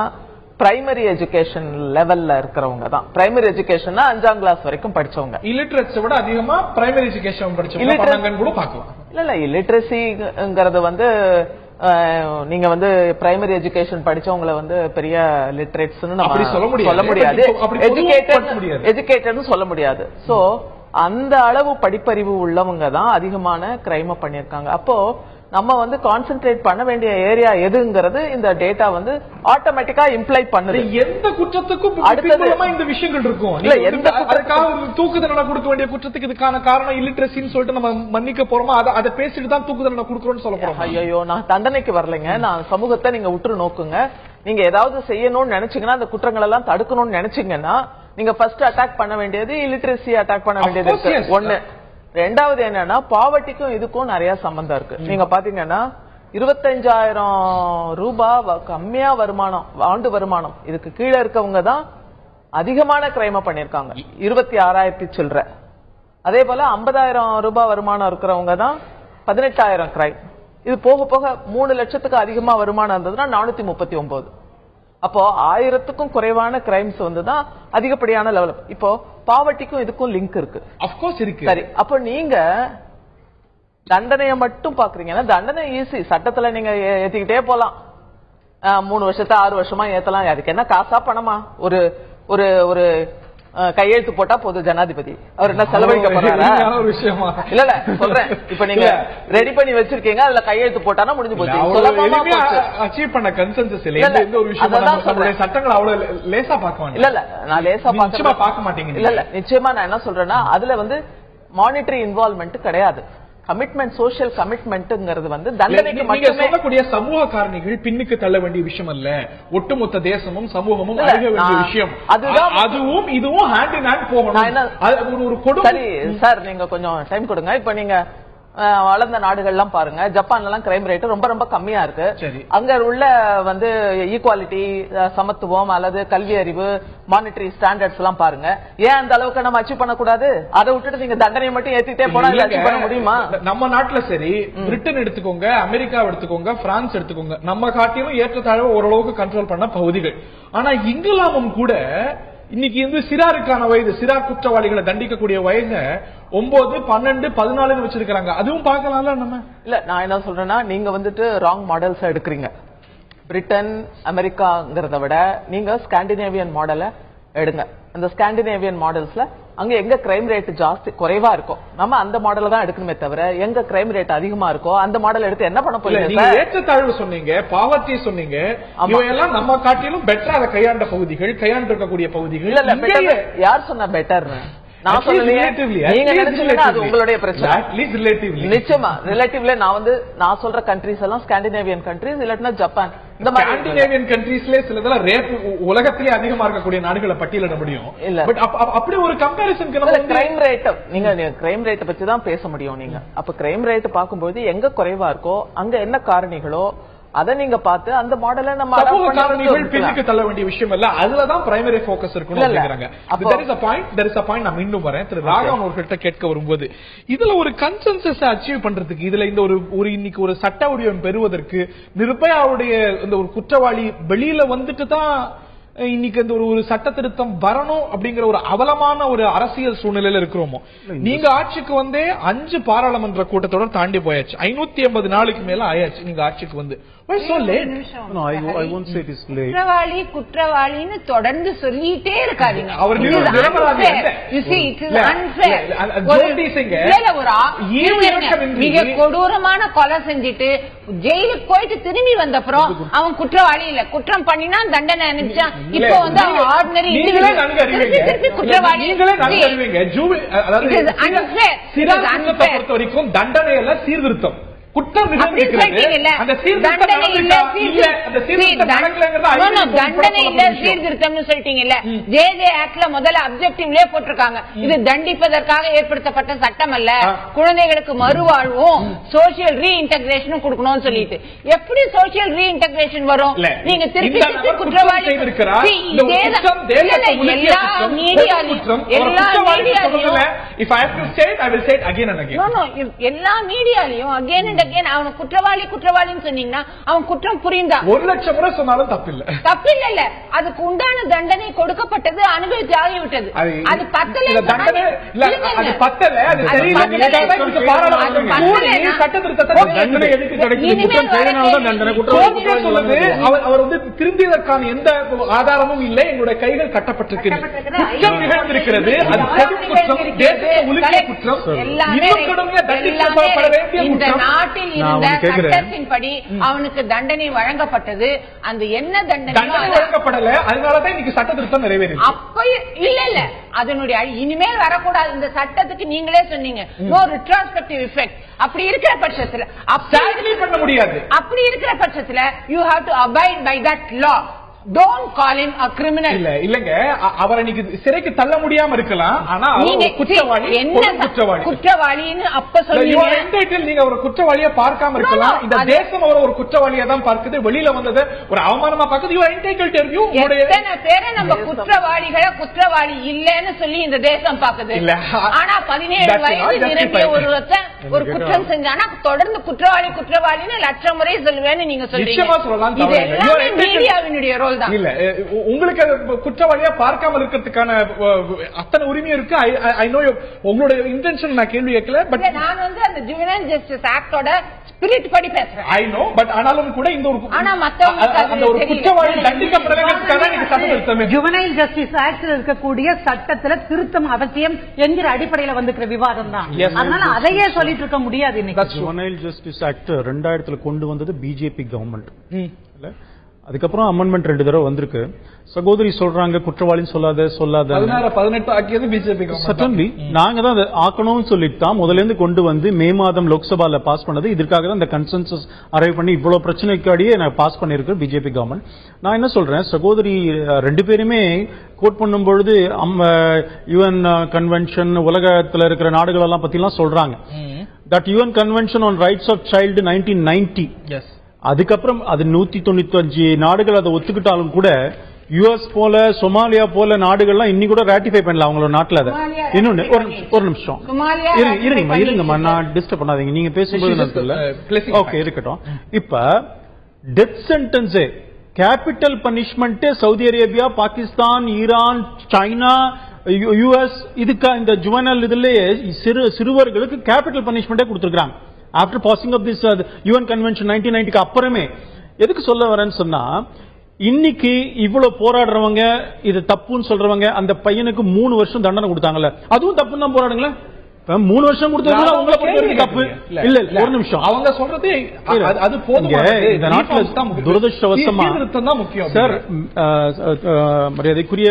Speaker 5: பிரைமரி எஜுகேஷன் லெவல்ல இருக்கிறவங்க தான். பிரைமரி எஜுகேஷன்னா 5ஆம் கிளாஸ் வரைக்கும் படிச்சவங்க.
Speaker 1: இல்லிட்ரேட்ஸை விட அதிகமா பிரைமரி எஜுகேஷன் படிச்சவங்க கூட பார்க்கலாம்.
Speaker 5: இல்ல இல்லிட்ரஸிங்கிறது வந்து நீங்க வந்து பிரைமரி எஜுகேஷன் படிச்சவங்களை வந்து பெரிய லிட்ரேட்ஸ்னு நம்ம சொல்ல முடியாது, எஜுகேட்டட்னு சொல்ல முடியாது. சோ அந்த அளவு படிப்பறிவு உள்ளவங்க தான் அதிகமான கிரைம பண்ணிருக்காங்க. அப்போ நம்ம வந்து கான்சென்ட்ரேட் பண்ண வேண்டிய ஏரியா எதுங்கிறது இந்த டேட்டா வந்து ஆட்டோமேட்டிக்கா இம்ப்ளை பண்ணுது.
Speaker 1: எந்த குற்றத்துக்கும் இந்த விஷயங்கள் இருக்கும்.
Speaker 5: இல்ல எந்த
Speaker 1: தூக்கு தண்டனை கொடுக்க வேண்டிய குற்றத்துக்கு இதுக்கான காரணம் இல்லிட்ரஸின்னு சொல்லிட்டு நம்ம மன்னிக்க போறோமா, அதை பேசிட்டு தான் தூக்கு தண்டனை கொடுக்கறோம்னு சொல்ல போறோம்.
Speaker 5: ஐயோ, நான் தண்டனைக்கு வரலைங்க, நான் சமூகத்தை நீங்க உற்று நோக்குங்க. நீங்க ஏதாவது செய்யணும்னு நினைச்சீங்கன்னா, அந்த குற்றங்கள் எல்லாம் தடுக்கணும்னு நினைச்சீங்கன்னா, நீங்க ஃபர்ஸ்ட் அட்டாக் பண்ண வேண்டியது இல்லிட்ரஸி அட்டாக் பண்ண வேண்டியது இருக்கு. ஒண்ணு. ரெண்டாவது என்னன்னா, பாவர்ட்டிக்கும் இதுக்கும் நிறைய சம்பந்தம் இருக்கு. நீங்க பாத்தீங்கன்னா 25,000 ரூபாய் கம்மியா வருமானம், ஆண்டு வருமானம், இதுக்கு கீழே இருக்கவங்க தான் அதிகமான கிரைம பண்ணிருக்காங்க, 26,000 சில்லற. அதே போல 50,000 ரூபாய் வருமானம் இருக்கிறவங்க தான் 18,000 கிரைம். இது போக போக 3 லட்சத்துக்கு அதிகமா வருமானம் இருந்ததுன்னா 439. அப்போ 1000க்கும் குறைவான கிரைம்ஸ் வந்துதான் அதிகப்படியான லெவல். இப்போ பாவர்ட்டிக்கும் இதுக்கும் லிங்க் இருக்கு.
Speaker 1: அஃப்கோர்ஸ் இருக்கு.
Speaker 5: சரி, அப்போ நீங்க தண்டனையை மட்டும் பாக்குறீங்கன்னா, தண்டனை ஈஸி, சட்டத்துல நீங்க ஏத்திக்கிட்டே போலாம். 3 வருஷத்தை 6 வருஷமா ஏத்தலாம். அதுக்கு என்ன காசா பணமா? ஒரு ஒரு ஒரு கையெழுத்து போட்டா போதும் ஜனாதிபதி, அவர் என்ன செலவழிக்க போறாரா? இல்ல இல்ல சொல்றேன், இப்ப நீங்க ரெடி பண்ணி வச்சிருக்கீங்க, அதுல கையெழுத்து போட்டானா முடிஞ்சு போச்சு.
Speaker 1: அச்சீவ் பண்ண கன்சென்சஸ் இல்ல, எந்த ஒரு விஷயம் சட்டங்கள் அவ்வளவு லேசா பார்க்க
Speaker 5: இல்ல இல்ல, நான் லேசா
Speaker 1: பார்க்க மாட்டேங்க.
Speaker 5: இல்ல இல்ல, நிச்சயமா நான் என்ன சொல்றேன்னா, அதுல வந்து மானிட்டரி இன்வால்வ்மெண்ட் கிடையாது. கமிட்மெண்ட், சோஷியல் கமிட்மெண்ட்ங்கிறது வந்து தண்டனைக்கு மட்டுமே.
Speaker 1: சொல்லக்கூடிய சமூக காரணிகள் பின்னுக்கு தள்ள வேண்டிய விஷயம் அல்ல, ஒட்டுமொத்த தேசமும் சமூகமும் அணுக வேண்டிய விஷயம். அதுவும் இதுவும் ஹேண்ட் இன் ஹேண்ட் போகணும். ஒரு கொடுமை.
Speaker 5: சரி சார், நீங்க கொஞ்சம் டைம் கொடுங்க. இப்ப நீங்க வளர்ந்த நாடுகள்லாம் பாருங்க, ஜப்பான்ல எல்லாம் கிரைம் ரேட் ரொம்ப ரொம்ப கம்மியா இருக்கு. அங்க உள்ள வந்து ஈக்குவாலிட்டி, சமத்துவம் அல்லது கல்வி அறிவு, மானிட்டரி ஸ்டாண்டர்ட்ஸ் எல்லாம் பாருங்க. ஏன் அந்த அளவுக்கு நம்ம அச்சீவ் பண்ணக்கூடாது? அதை விட்டுட்டு நீங்க தண்டனையை மட்டும் ஏத்திட்டே போனா அச்சீவ் பண்ண முடியுமா?
Speaker 1: நம்ம நாட்டுல சரி, பிரிட்டன் எடுத்துக்கோங்க, அமெரிக்கா எடுத்துக்கோங்க, பிரான்ஸ் எடுத்துக்கோங்க, நம்ம காட்டிலும் ஏற்றத்தாழ்வு ஓரளவுக்கு கண்ட்ரோல் பண்ண பகுதிகள். ஆனா இங்கிலாந்தும் கூட இன்னைக்கு வந்து சிறாருக்கான வயது, சிறார் குற்றவாளிகளை தண்டிக்கக்கூடிய வயது 9, 12, 14 வச்சிருக்காங்க. அதுவும் பார்க்கலாம்ல நம்ம.
Speaker 5: இல்ல, நான் என்ன சொல்றேன்னா, நீங்க வந்துட்டு ராங் மாடல்ஸ் எடுக்கிறீங்க. பிரிட்டன், அமெரிக்காங்கிறத விட நீங்க ஸ்காண்டினேவியன் மாடலை எடுங்க. அந்த ஸ்காண்டினேவியன் மாடல்ஸ்ல அங்க எங்க கிரைம் ரேட் ஜாஸ்தி குறைவா இருக்கும், நம்ம அந்த மாடலை தான் எடுக்கணுமே தவிர, எங்க கிரைம் ரேட் அதிகமா இருக்கோ அந்த மாடல் எடுத்து என்ன பண்ண போறீங்க?
Speaker 1: ஏற்றத்தாழ்வு சொன்னீங்க, பாவர்ட்டி சொன்னீங்க, இவையெல்லாம் நம்ம காட்டிலும் பெட்டரா அதை கையாண்ட பகுதிகள், கையாண்டு இருக்கக்கூடிய பகுதிகள்.
Speaker 5: இல்ல, யார் சொன்ன பெட்டர்? நான் சொல்லலையே, நீங்க நினைச்சீங்கன்னா அது உங்களுடைய பிரச்சனை. நிச்சயமா ரிலேட்டிவ்ல நான் சொல்ற கண்ட்ரீஸ் எல்லாம் ஸ்காண்டினேவியன் கண்ட்ரீஸ், இல்லாட்டினா ஜப்பான். இந்த மாதிரி
Speaker 1: ஸ்காண்டினேவியன் கண்ட்ரீஸ்ல சிலதெல்லாம் ரேப் உலகத்திலே அதிகமா இருக்கக்கூடிய நாடுகளை பட்டியலிட முடியும். இல்ல, பட் அப்படி ஒரு கம்பேரிசனுக்கு
Speaker 5: கிரைம் ரேட், நீங்க கிரைம் ரேட் பத்தி தான் பேச முடியும். நீங்க அப்ப கிரைம் ரேட் பார்க்கும்போது எங்க குறைவா இருக்கோ அங்க என்ன காரணிகளோ அதை நீங்க பார்த்து அந்த மாடலை நம்ம
Speaker 1: பின்னுக்கு தள்ள வேண்டிய விஷயம் இல்ல, அதுலதான் பிரைமரி போக்கஸ் இருக்கணும் அப்படிங்கறாங்க. There is a point. நான் மீண்டும் வரேன். திரு ராகவன் அவர்கள்ட்ட கேட்க வரும்போது, இதுல ஒரு கன்சென்சஸ் அச்சீவ் பண்றதுக்கு, இதுல இந்த ஒரு இன்னைக்கு ஒரு சட்ட வடிவம் பெறுவதற்கு, நிர்பயாவுடைய இந்த ஒரு குற்றவாளி வெளியில வந்துட்டு தான் இன்னைக்கு இந்த ஒரு சட்ட திருத்தம் வரணும் அப்படிங்கிற ஒரு அவலமான ஒரு அரசியல் சூழ்நிலையில இருக்கிறோமோ. நீங்க ஆட்சிக்கு வந்தே 5 பாராளுமன்ற கூட்டத்தொடர் தாண்டி போயாச்சு, 580 நாளுக்கு மேல ஆயாச்சு நீங்க ஆட்சிக்கு வந்து.
Speaker 3: குற்றவாளின்னு தொடர்ந்து சொல்லிட்டே இருக்காதீங்க. மிக கொடூரமான கொலை செஞ்சுட்டு ஜெயிலுக்கு போயிட்டு திரும்பி வந்த அப்புறம் அவன் குற்றவாளி இல்ல, குற்றம் பண்ணினா தண்டனை அனுப்பிச்சான், இப்போ வந்து அவன் ஆர்டினரி குற்றவாளி.
Speaker 1: பொறுத்த வரைக்கும் தண்டனை எல்லாம் சீர்திருத்தம், குற்றம்
Speaker 3: தண்டனை இல்ல சீர்திருத்தம்னு சொல்லிட்டீங்கல்ல. ஜேஜே ஆக்ட்ல முதல்ல அப்ஜெக்டிவ்லயே போட்டிருக்காங்க, இது தண்டிப்பதற்காக ஏற்படுத்தப்பட்ட சட்டம் அல்ல, குழந்தைகளுக்கு மறுவாழ்வும் சோசியல் ரீஇன்டகிரேஷனும் கொடுக்கணும்னு சொல்லிட்டு. எப்படி சோசியல் ரீஇன்டகிரேஷன் வரும்? நீங்க திருப்பி குற்றவாளி எல்லா மீடியாலையும் அகைன் again அவன் குற்றவாளின்னு சொன்னீங்கன்னா அவன் குற்றம் புரிந்தா
Speaker 1: 1,00,000 முறை சொன்னாலும்
Speaker 3: தப்பில்ல. அதுக்கு உண்டான தண்டனை கொடுக்கப்பட்டது, அனுபவித்து ஆகிவிட்டது. அது பத்தல,
Speaker 1: அவர் வந்து திருந்தியதற்கான எந்த ஆதாரமும் இல்லை. எங்களுடைய கைகள் கட்டப்பட்டிருக்கிறது. குற்றம் நிகழ்ந்திருக்கிறது. அது குற்றம், தேசத்தை உலுக்கிய குற்றம், இன்னும் கடுமையாக தண்டிக்கப்பட வேண்டிய
Speaker 3: இந்த
Speaker 1: குற்றம்.
Speaker 3: நாட்டில் இருந்த சட்டத்தின்படி அவனுக்கு தண்டனை வழங்கப்பட்டது. அந்த என்ன தண்டனை
Speaker 1: வழங்கப்படல, அதனாலதான் இன்னைக்கு சட்ட திருத்தம் நிறைவேறியது.
Speaker 3: அப்ப இல்ல அதனுடைய இனிமேல் வரக்கூடாது இந்த சட்டத்துக்கு. நீங்களே சொன்னீங்க நோ ரெட்ரோஸ்பெக்டிவ் எஃபெக்ட். அப்படி இருக்கிற பட்சத்துல
Speaker 1: பண்ண முடியாது.
Speaker 3: அப்படி இருக்கிற பட்சத்துல you have to abide by that law. Don't call him a criminal.
Speaker 1: இல்லங்க, அவரை இன்னைக்கு சிறைக்கு தள்ள முடியாம இருக்கலாம். ஆனா அவர் குற்றவாளி,
Speaker 3: குற்றவாளின்னு அப்ப சொல்லுவீங்க.
Speaker 1: நீங்க ஒரு குற்றவாளியை பார்க்காம இருக்கலாம். இந்த தேசம் அவர் ஒரு குற்றவாளியா தான் பார்க்குது. வெளியில வந்தது ஒரு அவமானமா பார்க்குது. You are entitled to review.
Speaker 3: எத்தனை பேரை நம்ம குற்றவாளி இல்லன்னு சொல்லி இந்த தேசம் பாக்குது. ஆனா 17 வயது நிரம்பிய ஒரு குற்றம் செஞ்சானா தொடர்ந்து குற்றவாளின்னு லட்சம் முறை சொல்லுவேன்னு நீங்க சொல்றீங்க. இது எல்லாமே மீடியாவினுடைய ரோல்.
Speaker 1: இல்ல, உங்களுக்கு குற்றவாளியா பார்க்காமல் இருக்கிறதுக்கான அத்தனை உரிமை இருக்கு. ஐ நோ உங்களுடைய இன்டென்ஷன் நான் கேள்வி கேட்கல. பட்
Speaker 3: நான் வந்து அந்த ஜுவனைல் ஜஸ்டிஸ் ஆக்டோட ஸ்பிரிட் படி பேசுறேன்.
Speaker 1: ஐ நோ, பட் ஆனாலும் கூட இந்த ஒரு அந்த ஒரு குற்றவாளி தண்டிக்கப்பட வேண்டியதுக்காக நீங்க சட்ட திருத்தம்.
Speaker 4: ஜுவனைல் ஜஸ்டிஸ் ஆக்ட்ல இருக்கக்கூடிய சட்டத்துல திருத்தம் அவசியம் என்கிற அடிப்படையில வந்துக்கிற விவாதம் தான். அதனால அதையே சொல்லிட்டு இருக்க முடியாது. இன்னைக்கு
Speaker 6: ஜுவனைல் ஜஸ்டிஸ் ஆக்ட் 2000 கொண்டு வந்தது பிஜேபி கவர்மெண்ட். அதுக்கப்புறம் அமெண்ட்மெண்ட் 2 தடவை வந்திருக்கு. சகோதரி சொல்றாங்க குற்றவாளின்னு சொல்லாத
Speaker 1: 18 ஆக்கியது பிஜேபி.
Speaker 6: சட்டன்லி நாங்க தான் அதை ஆக்கணும்னு சொல்லிட்டு தான் முதல்ல இருந்து கொண்டு வந்து மே மாதம் லோக்சபால பாஸ் பண்ணது. இதற்காக தான் இந்த கன்சென்சஸ் அரைவ் பண்ணி இவ்வளவு பிரச்சனைக்காடியே நான் பாஸ் பண்ணிருக்கு பிஜேபி கவர்மெண்ட். நான் என்ன சொல்றேன், சகோதரி 2 பேருமே கோட் பண்ணும் பொழுது யுஎன் கன்வென்ஷன், உலகத்துல இருக்கிற நாடுகள் எல்லாம் பத்தி எல்லாம் சொல்றாங்க. That UN convention on rights of child 1990. அதுக்கப்புறம் அது 195 நாடுகள் அதை ஒத்துக்கிட்டாலும் கூட யுஎஸ் போல சொமாலியா போல நாடுகள்லாம் இன்னி கூட ராட்டிஃபை பண்ணல அவங்களோட நாட்டுல. அதை இன்னொன்னு ஒரு நிமிஷம் இருங்கம்மா, நான் டிஸ்டர்ப் பண்ணாதீங்க. நீங்க பேசும்போது ஓகே இருக்கட்டும். இப்ப death sentence, capital punishment Saudi Arabia, Pakistan, Iran, China, US இதுக்கு இந்த ஜுவனல் இதுலயே சிறுவர்களுக்கு கேபிட்டல் பனிஷ்மெண்டே கொடுத்திருக்காங்க. After passing of this UN convention 1990 அப்புறமே. எதுக்கு சொல்ல வரேன்னு சொன்னா, இன்னைக்கு இவ்வளவு போராடுறவங்க இது தப்புன்னு சொல்றவங்க அந்த பையனுக்கு 3 வருஷம் தண்டனை கொடுத்தாங்கல்ல, அதுவும் தப்புன்னு தான் போராடுங்களா? 3 வருஷம் கொடுத்தது உங்களை பொறுத்தவரைக்கும் தப்பு இல்ல. ஒரு நிமிஷம், அவங்க சொல்றது அது போதுமா? இந்த நாட்டில் துரதிருஷ்டவசமா சார் மரியாதைக்குரிய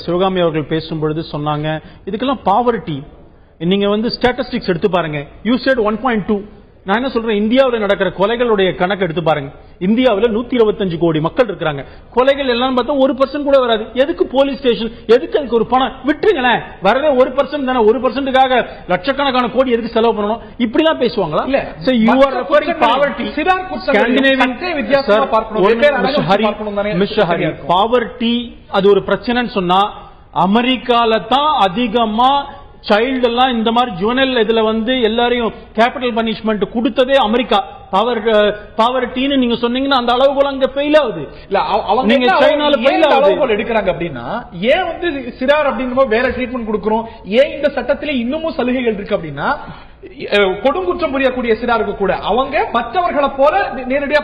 Speaker 6: சிவகாமி அவர்கள் பேசும்பொழுது சொன்னாங்க இதுக்கெல்லாம் பாவர்ட்டி. நீங்க வந்து ஸ்டாட்டிஸ்டிக்ஸ் எடுத்து பாருங்க. You said 1.2. நான் என்ன சொல்றேன், இந்தியாவில் நடக்கிற கொலைகளுடைய கணக்கு எடுத்து பாருங்க. இந்தியாவில் 125 கோடி மக்கள் இருக்காங்க. கொலைகள் எல்லாம் பார்த்தா 1% கூட வராது. எதுக்கு போலீஸ் ஸ்டேஷன், எதுக்கு அதுக்கு ஒரு பணம் விட்டுருங்களேன். வரவே 1% தானே, 1%க்காக லட்சக்கணக்கான கோடி எதுக்கு செலவு பண்ணணும்? இப்படி எல்லாம் பேசுவாங்களா? இல்ல. So you are referring poverty. Scandinavian வித்தியாசமா பார்க்கணும். மிஸ்டர் ஹரி, பாவர்ட்டி அது ஒரு பிரச்சனைன்னு சொன்னா அமெரிக்கால தான் அதிகமா சைல்டு எல்லாம் இந்த மாதிரி ஜுவனல் இதுல வந்து எல்லாரையும் கேபிட்டல் பனிஷ்மெண்ட் கொடுத்ததே அமெரிக்கா. பாவர்ட்டின்னு நீங்க சொன்னீங்கன்னா அந்த அளவுகோல் அங்க ஃபெயில் ஆகுது. இல்ல அவங்க சைனால ஃபெயில் ஆகுது எடுக்கறாங்க அப்படின்னா ஏன் வந்து சிறார் அப்படிங்கற வேற ட்ரீட்மெண்ட் கொடுக்கறோம்? ஏன் இந்த சட்டத்திலே இன்னமும் சலுகைகள் இருக்கு அப்படின்னா, கொடுங்குற்றம் புரியக்கூடிய சிறாருக்கு கூட அவங்க மற்றவர்களை போல நேரடியா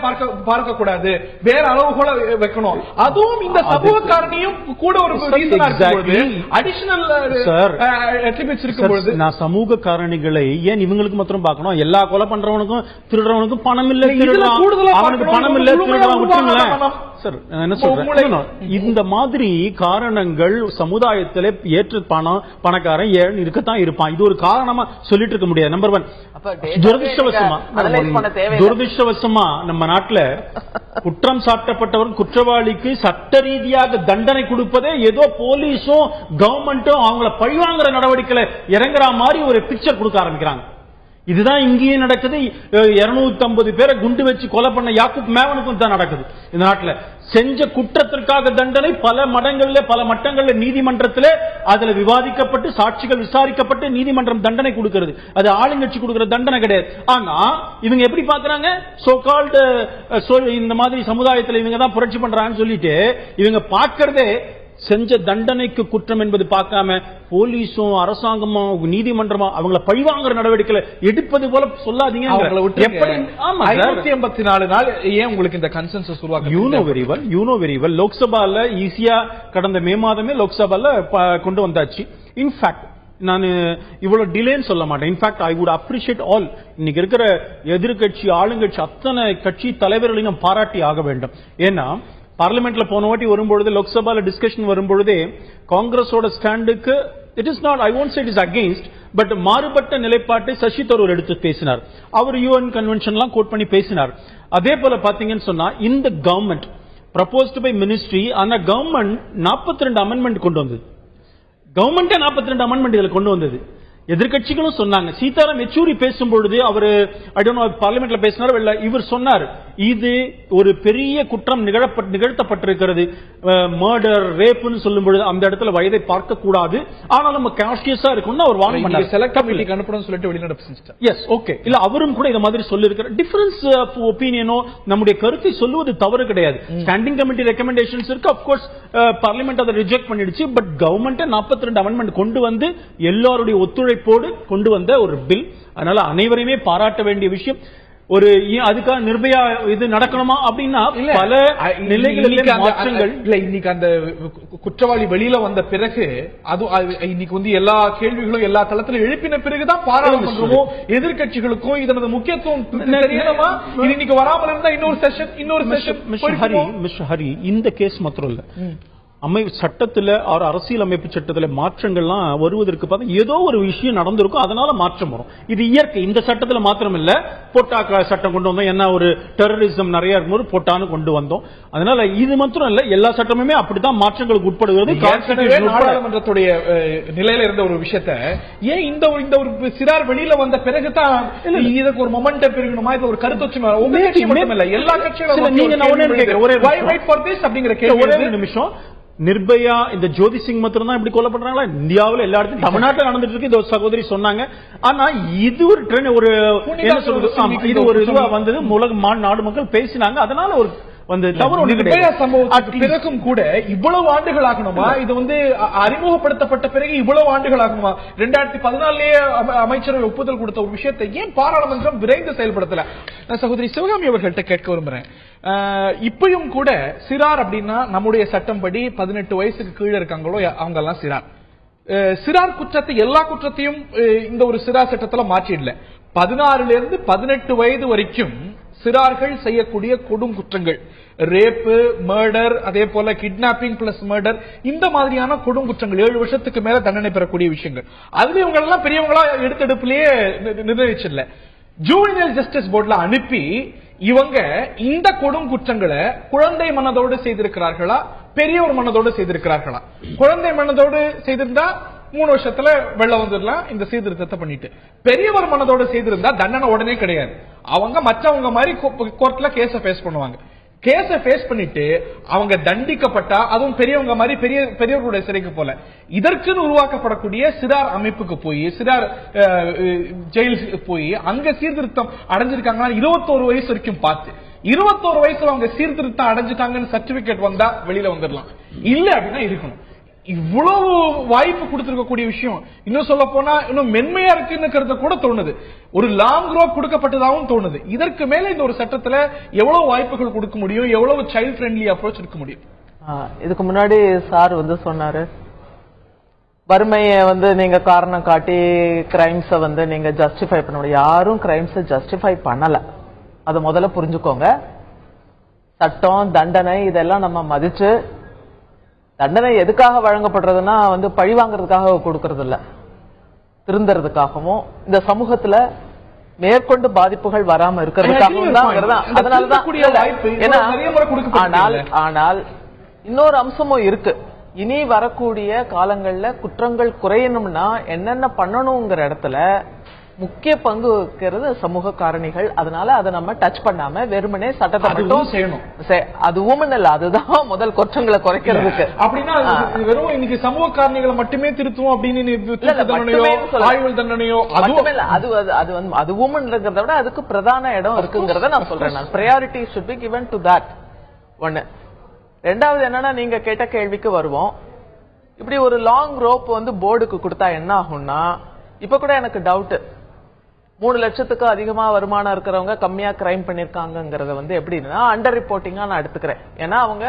Speaker 6: பார்க்க கூடாது, வேற அளவுகோல வைக்கணும். அதுவும் இந்த சமூக காரணியும் கூட ஒரு அடிஷனல் அட்ரிபியூட்ஸ் இருக்கும்போது நான் சமூக காரணிகளை ஏன் இவங்களுக்கு மாத்திரம் பார்க்கணும்? எல்லா கொலை பண்றவனுக்கும் திருடுறவனுக்கும் பணம் இல்ல, அவனுக்கு பணம் இல்ல, விட்டுருங்களேன் சார். என்ன சொல்றேன், இந்த மாதிரி காரணங்கள் சமுதாயத்தில் ஏற்ற பணக்காரன் ஏன் இருக்கத்தான் இருப்பான். இது ஒரு காரணமா சொல்லிட்டு இருக்க முடியாது. நம்பர் 1. துரதிருஷ்டவசமா நம்ம நாட்டுல குற்றம் சாட்டப்பட்டவர் குற்றவாளிக்கு சட்ட ரீதியாக தண்டனை கொடுப்பதே ஏதோ போலீஸும் கவர்மெண்ட்டும் அவங்கள பழிவாங்குற நடவடிக்கையில இறங்குற மாதிரி ஒரு பிக்சர் கொடுக்க ஆரம்பிக்கிறாங்க. இதுதான் இங்கேயே நடக்குது. 250 பேரை குண்டு வச்சு கொலை பண்ண யாக்கூப் மேவனுக்கும் தான் நடக்குது இந்த நாட்டில். செஞ்ச குற்றத்திற்காக தண்டனை பல மடங்கள்ல பல மட்டங்கள்ல நீதிமன்றத்தில் அதுல விவாதிக்கப்பட்டு சாட்சிகள் விசாரிக்கப்பட்டு நீதிமன்றம் தண்டனை கொடுக்கிறது. அது ஆளுங்கட்சி கொடுக்கிற தண்டனை கிடையாது. ஆனா இவங்க எப்படி பாக்குறாங்க, சோ கால்டு இந்த மாதிரி சமுதாயத்தில் இவங்க தான் புரட்சி பண்றாங்கன்னு சொல்லிட்டு இவங்க பார்க்கறதே செஞ்ச தண்டனைக்கு குற்றம் என்பது பார்க்காம போலீஸும் அரசாங்கமும் நீதிமன்றமும் அவங்கள பழிவாங்குற நடவடிக்கைகளை எடுப்பது போல சொல்லாதீங்க.
Speaker 1: 584 நாள் ஏன் உங்களுக்கு இந்த கன்சென்சஸ் உருவாக்க?
Speaker 6: யூ நோ வெரி வெல் லோக்சபால ஈஸியா கடந்த மே மாதமே லோக்சபால கொண்டு வந்தாச்சு. இன்ஃபேக்ட் நான் இவ்வளவு டிலேன்னு சொல்ல மாட்டேன். In fact I would appreciate all இன்னைக்கு இருக்கிற எதிர்கட்சி ஆளுங்கட்சி அத்தனை கட்சி தலைவர்களையும் பாராட்டி ஆக வேண்டும். ஏன்னா பார்லிமெண்ட்ல போன வாட்டி வரும்பொழுது லோக்சபால டிஸ்கஷன் வரும்பொழுதே காங்கிரஸோட ஸ்டாண்டுக்கு it is not, I won't say it is against, but மாறுபட்ட நிலைப்பாட்டை சசி தரூர் எடுத்து பேசினார். அவர் யூஎன் கன்வென்ஷன்லாம் கோட் பண்ணி பேசினார். அதே போல பாத்தீங்கன்னு சொன்னா இந்த கவர்மெண்ட் ப்ரப்போஸ்ட் பை மினிஸ்ட்ரி, ஆனா கவர்மெண்ட் 42 அமெண்ட்மெண்ட் கொண்டு வந்தது. கவர்மெண்டே 42 அமெண்ட்மெண்ட் இதுல கொண்டு வந்தது. எதிர்கட்சிகளும் சொன்னாங்க. சீதாராம் யெச்சூரி பேசும்பொழுது அவர் பார்லிமெண்ட்ல பேசினார் இல்ல, இவர் சொன்னார் இது ஒரு பெரிய குற்றம் நிகழ்த்தப்பட்டிருக்கிறது, மர்டர் ரேப்னு சொல்லும் பொழுது அந்த இடத்துல வயதை பார்க்க கூடாது, ஆனால் நம்ம கான்ஷியஸா இருக்கணும்னு அவர் வார்ன் பண்ணார்.
Speaker 1: செலக்ட் கமிட்டிக்கு அனுப்பணும்னு சொல்லிட்டு வெளிநடப்பு செஞ்சிட்டார்.
Speaker 6: எஸ் ஓகே, இல்ல அவரும் கூட இந்த மாதிரி சொல்லி இருக்கிற டிஃபரன்ஸ் ஆஃப் ஒப்பீனியனோ நம்முடைய கருத்தை சொல்லுவது தவறு கிடையாது. ஸ்டாண்டிங் கமிட்டி ரெக்கமெண்டேஷன்ஸ் இருக்கு, ஆஃப் கோர்ஸ் பார்லிமெண்ட் அதை ரிஜெக்ட் பண்ணிடுச்சு. பட் கவர்மெண்ட் 42 அமெண்ட்மெண்ட் கொண்டு வந்து எல்லாருடைய ஒத்துழைப்போடு கொண்டு வந்த ஒரு பில். அதனால அனைவரையுமே பாராட்ட வேண்டிய விஷயம். ஒரு அதுக்காக நிர்பயா இது நடக்கணுமா அப்படின்னா பல நிலைகளில் மாற்றங்கள்
Speaker 1: இல்ல. இன்னைக்கு அந்த குற்றவாளி வெளியில வந்த பிறகு அது இன்னைக்கு வந்து எல்லா கேள்விகளும் எல்லா தளத்திலும் எழுப்பின பிறகுதான் பாராளுமன்றமும் எதிர்கட்சிகளுக்கும் இதனது முக்கியத்துவம் தெரியணுமா. இது இன்னைக்கு வராமல் இருந்தா இன்னொரு செஷன்.
Speaker 6: மிஸ்டர் ஹரி, இந்த கேஸ் மாத்திரம் இல்ல, சட்டத்தில் அரசியல் அமைப்பு சட்டத்தில் மாற்றங்கள்லாம் வருவதற்கு பார்த்தா ஏதோ ஒரு விஷயம் நடந்திருக்கும், அதனால மாற்றம் வரும். இது இயற்கை. இந்த சட்டத்தில் மாத்திரம் இல்ல, போட்டா சட்டம் கொண்டு வந்தோம், என்ன ஒரு டெரரிசம் நிறைய இருக்கும்போது போட்டான்னு கொண்டு வந்தோம். அதனால இது மாத்திரம் இல்ல, எல்லா சட்டமுமே அப்படித்தான் மாற்றங்களுக்கு உட்படுகிறது.
Speaker 1: நாடாளுமன்றத்துடைய நிலையில இருந்த ஒரு விஷயத்தை ஏன் இந்த ஒரு சிறார் வெளியில வந்த பிறகுதான் இதுக்கு ஒரு மொமெண்ட் பெருகணுமா, இது ஒரு கருத்தொச்சி மட்டும் இல்ல, எல்லா கட்சிகளும்
Speaker 6: ஒரே நிமிஷம். நிர்பயா இந்த ஜோதி சிங் மாத்திரம் தான் இப்படி கொலை பண்றாங்களா? இந்தியாவில் எல்லா இடத்துலையும் தமிழ்நாட்டில் நடந்துட்டு இருக்கு. இந்த சகோதரி சொன்னாங்க. ஆனா இது ஒரு ட்ரெண்ட், ஒரு என்ன சொல்றது, இது ஒரு இதுவா வந்தது, உலக நாடு மக்கள் பேசினாங்க. அதனால ஒரு வந்து
Speaker 1: பிறகும் கூட இவ்வளவு ஆண்டுகள் ஆகணுமா? இது வந்து அறிமுகப்படுத்தப்பட்ட பிறகு இவ்வளவு ஆண்டுகள் ஆகணுமா? 2014 அமைச்சர்கள் ஒப்புதல் கொடுத்த ஒரு விஷயத்தை ஏன் பாராளுமன்றம் விரைந்து செயல்படுத்தல? சகோதரி சிவகாமி அவர்கள்ட்ட கேட்க விரும்புறேன். இப்பயும் கூட சிறார் அப்படின்னா நம்முடைய சட்டம்படி 18 வயசுக்கு கீழே இருக்காங்களோ அவங்க எல்லாம் சிறார். சிறார் குற்றத்தை எல்லா குற்றத்தையும் இந்த ஒரு சிறார் சட்டத்துல மாற்றிடல. 16 இருந்து 18 வயது வரைக்கும் சிறார்கள் செய்யக்கூடிய கொடும் குற்றங்கள், ரேப்பு, மர்டர், அதே போல கிட்னாப்பிங் பிளஸ் மர்டர், இந்த மாதிரியான கொடும் குற்றங்கள் 7 வருஷத்துக்கு மேல தண்டனை பெறக்கூடிய விஷயங்கள். அதுல இவங்க எல்லாம் பெரியவங்களா எடுத்தெடுப்புலயே நிர்ணயிச்சிடல. ஜூனியர் ஜஸ்டிஸ் போர்ட்ல அனுப்பி இவங்க இந்த கொடும் குற்றங்களை குழந்தை மனதோடு செய்திருக்கிறார்களா, பெரியவர் மனதோடு செய்திருக்கிறார்களா? குழந்தை மனதோடு செய்திருந்தா 3 வருஷத்துல வெள்ள வந்துடலாம் இந்த சீர்திருத்தத்தை பண்ணிட்டு. பெரியவர் மனதோட செய்திருந்தா தண்டனை உடனே கிடையாது. அவங்க மற்றவங்க மாதிரி கோர்ட்ல கேஸ ஃபேஸ் பண்ணுவாங்க. கேஸ ஃபேஸ் பண்ணிட்டு அவங்க தண்டிக்கப்பட்டா, அதுவும் பெரியவங்க மாதிரி பெரியவர்களுடைய சிறைக்கு போல, இதற்குன்னு உருவாக்கப்படக்கூடிய சிறார் அமைப்புக்கு போய், சிறார் ஜெயிலுக்கு போய் அங்க சீர்திருத்தம் அடைஞ்சிருக்காங்கன்னா 21 வயசு வரைக்கும் பார்த்து 21 வயசுல அவங்க சீர்திருத்தம் அடைஞ்சிட்டாங்கன்னு சர்டிபிகேட் வந்தா வெளியில வந்துடலாம். இல்ல அப்படின்னா இருக்கணும். இவ்வளவு வாய்ப்பு கொடுத்திருக்கக்கூடிய விஷயம் இன்னும் சொல்ல போனா இன்னும் மென்மையா இருக்குன்னு கூட தோணுது. ஒரு லாங் ரோப் கொடுக்கப்பட்டதாகவும் தோணுது. இதற்கு மேல இந்த ஒரு சட்டத்துல எவ்வளவு வாய்ப்புகள் கொடுக்க முடியும், எவ்வளவு சைல்ட் ஃப்ரெண்ட்லி அப்ரோச் இருக்க முடியும்?
Speaker 5: இதுக்கு முன்னாடி சார் வந்து சொன்னாரு, வறுமையை வந்து நீங்க காரணம் காட்டி கிரைம்ஸை வந்து நீங்க ஜஸ்டிஃபை பண்ண முடியும். யாரும் கிரைம்ஸை ஜஸ்டிஃபை பண்ணல. அதை முதல்ல புரிஞ்சுக்கோங்க. சட்டம், தண்டனை இதெல்லாம் நம்ம மதிச்சு, தண்டனை எதுக்காக வழங்கப்படுறதுன்னா வந்து பழி வாங்குறதுக்காக கொடுக்கறது இல்ல, திருந்துறதுக்காகவும் இந்த சமூகத்துல மேற்கொண்டு பாதிப்புகள் வராம இருக்கிறதுக்காகவும் தான். அதனாலதான். ஆனால் இன்னொரு அம்சமும் இருக்கு. இனி வரக்கூடிய காலங்கள்ல குற்றங்கள் குறையணும்னா என்னென்ன பண்ணணுங்கிற இடத்துல முக்கிய பங்கு வகிக்கிறது சமூக காரணிகள். அதனால அதை நம்ம டச் பண்ணாம வெறுமனே சட்டத்தை மட்டும்
Speaker 1: செய்யணும்.
Speaker 5: அதுவும் இல்ல, அதுதான் முதல் குற்றங்களை குறைக்கிறதுக்கு.
Speaker 1: அப்படின்னா வெறும் இன்னைக்கு சமூக காரணிகளை மட்டுமே திருத்துவோம் அப்படின்னு ஆயுள் தண்டனையோ
Speaker 5: அதுவும் இல்லைங்கிறத விட அதுக்கு பிரதான இடம் இருக்குங்கிறத நான் சொல்றேன். Priority should be given to that. ஒண்ணு. ரெண்டாவது என்னன்னா, நீங்க கேட்ட கேள்விக்கு வருவோம். இப்படி ஒரு லாங் ரோப் வந்து போர்டுக்கு கொடுத்தா என்ன ஆகும்னா, இப்ப கூட எனக்கு டவுட், 3 லட்சத்துக்கு அதிகமா வருமானம் இருக்கிறவங்க கம்மியா கிரைம் பண்ணிருக்காங்கிறத வந்து எப்படின்னா அண்டர் ரிப்போர்ட்டிங்கா நான் எடுத்துக்கிறேன். ஏன்னா அவங்க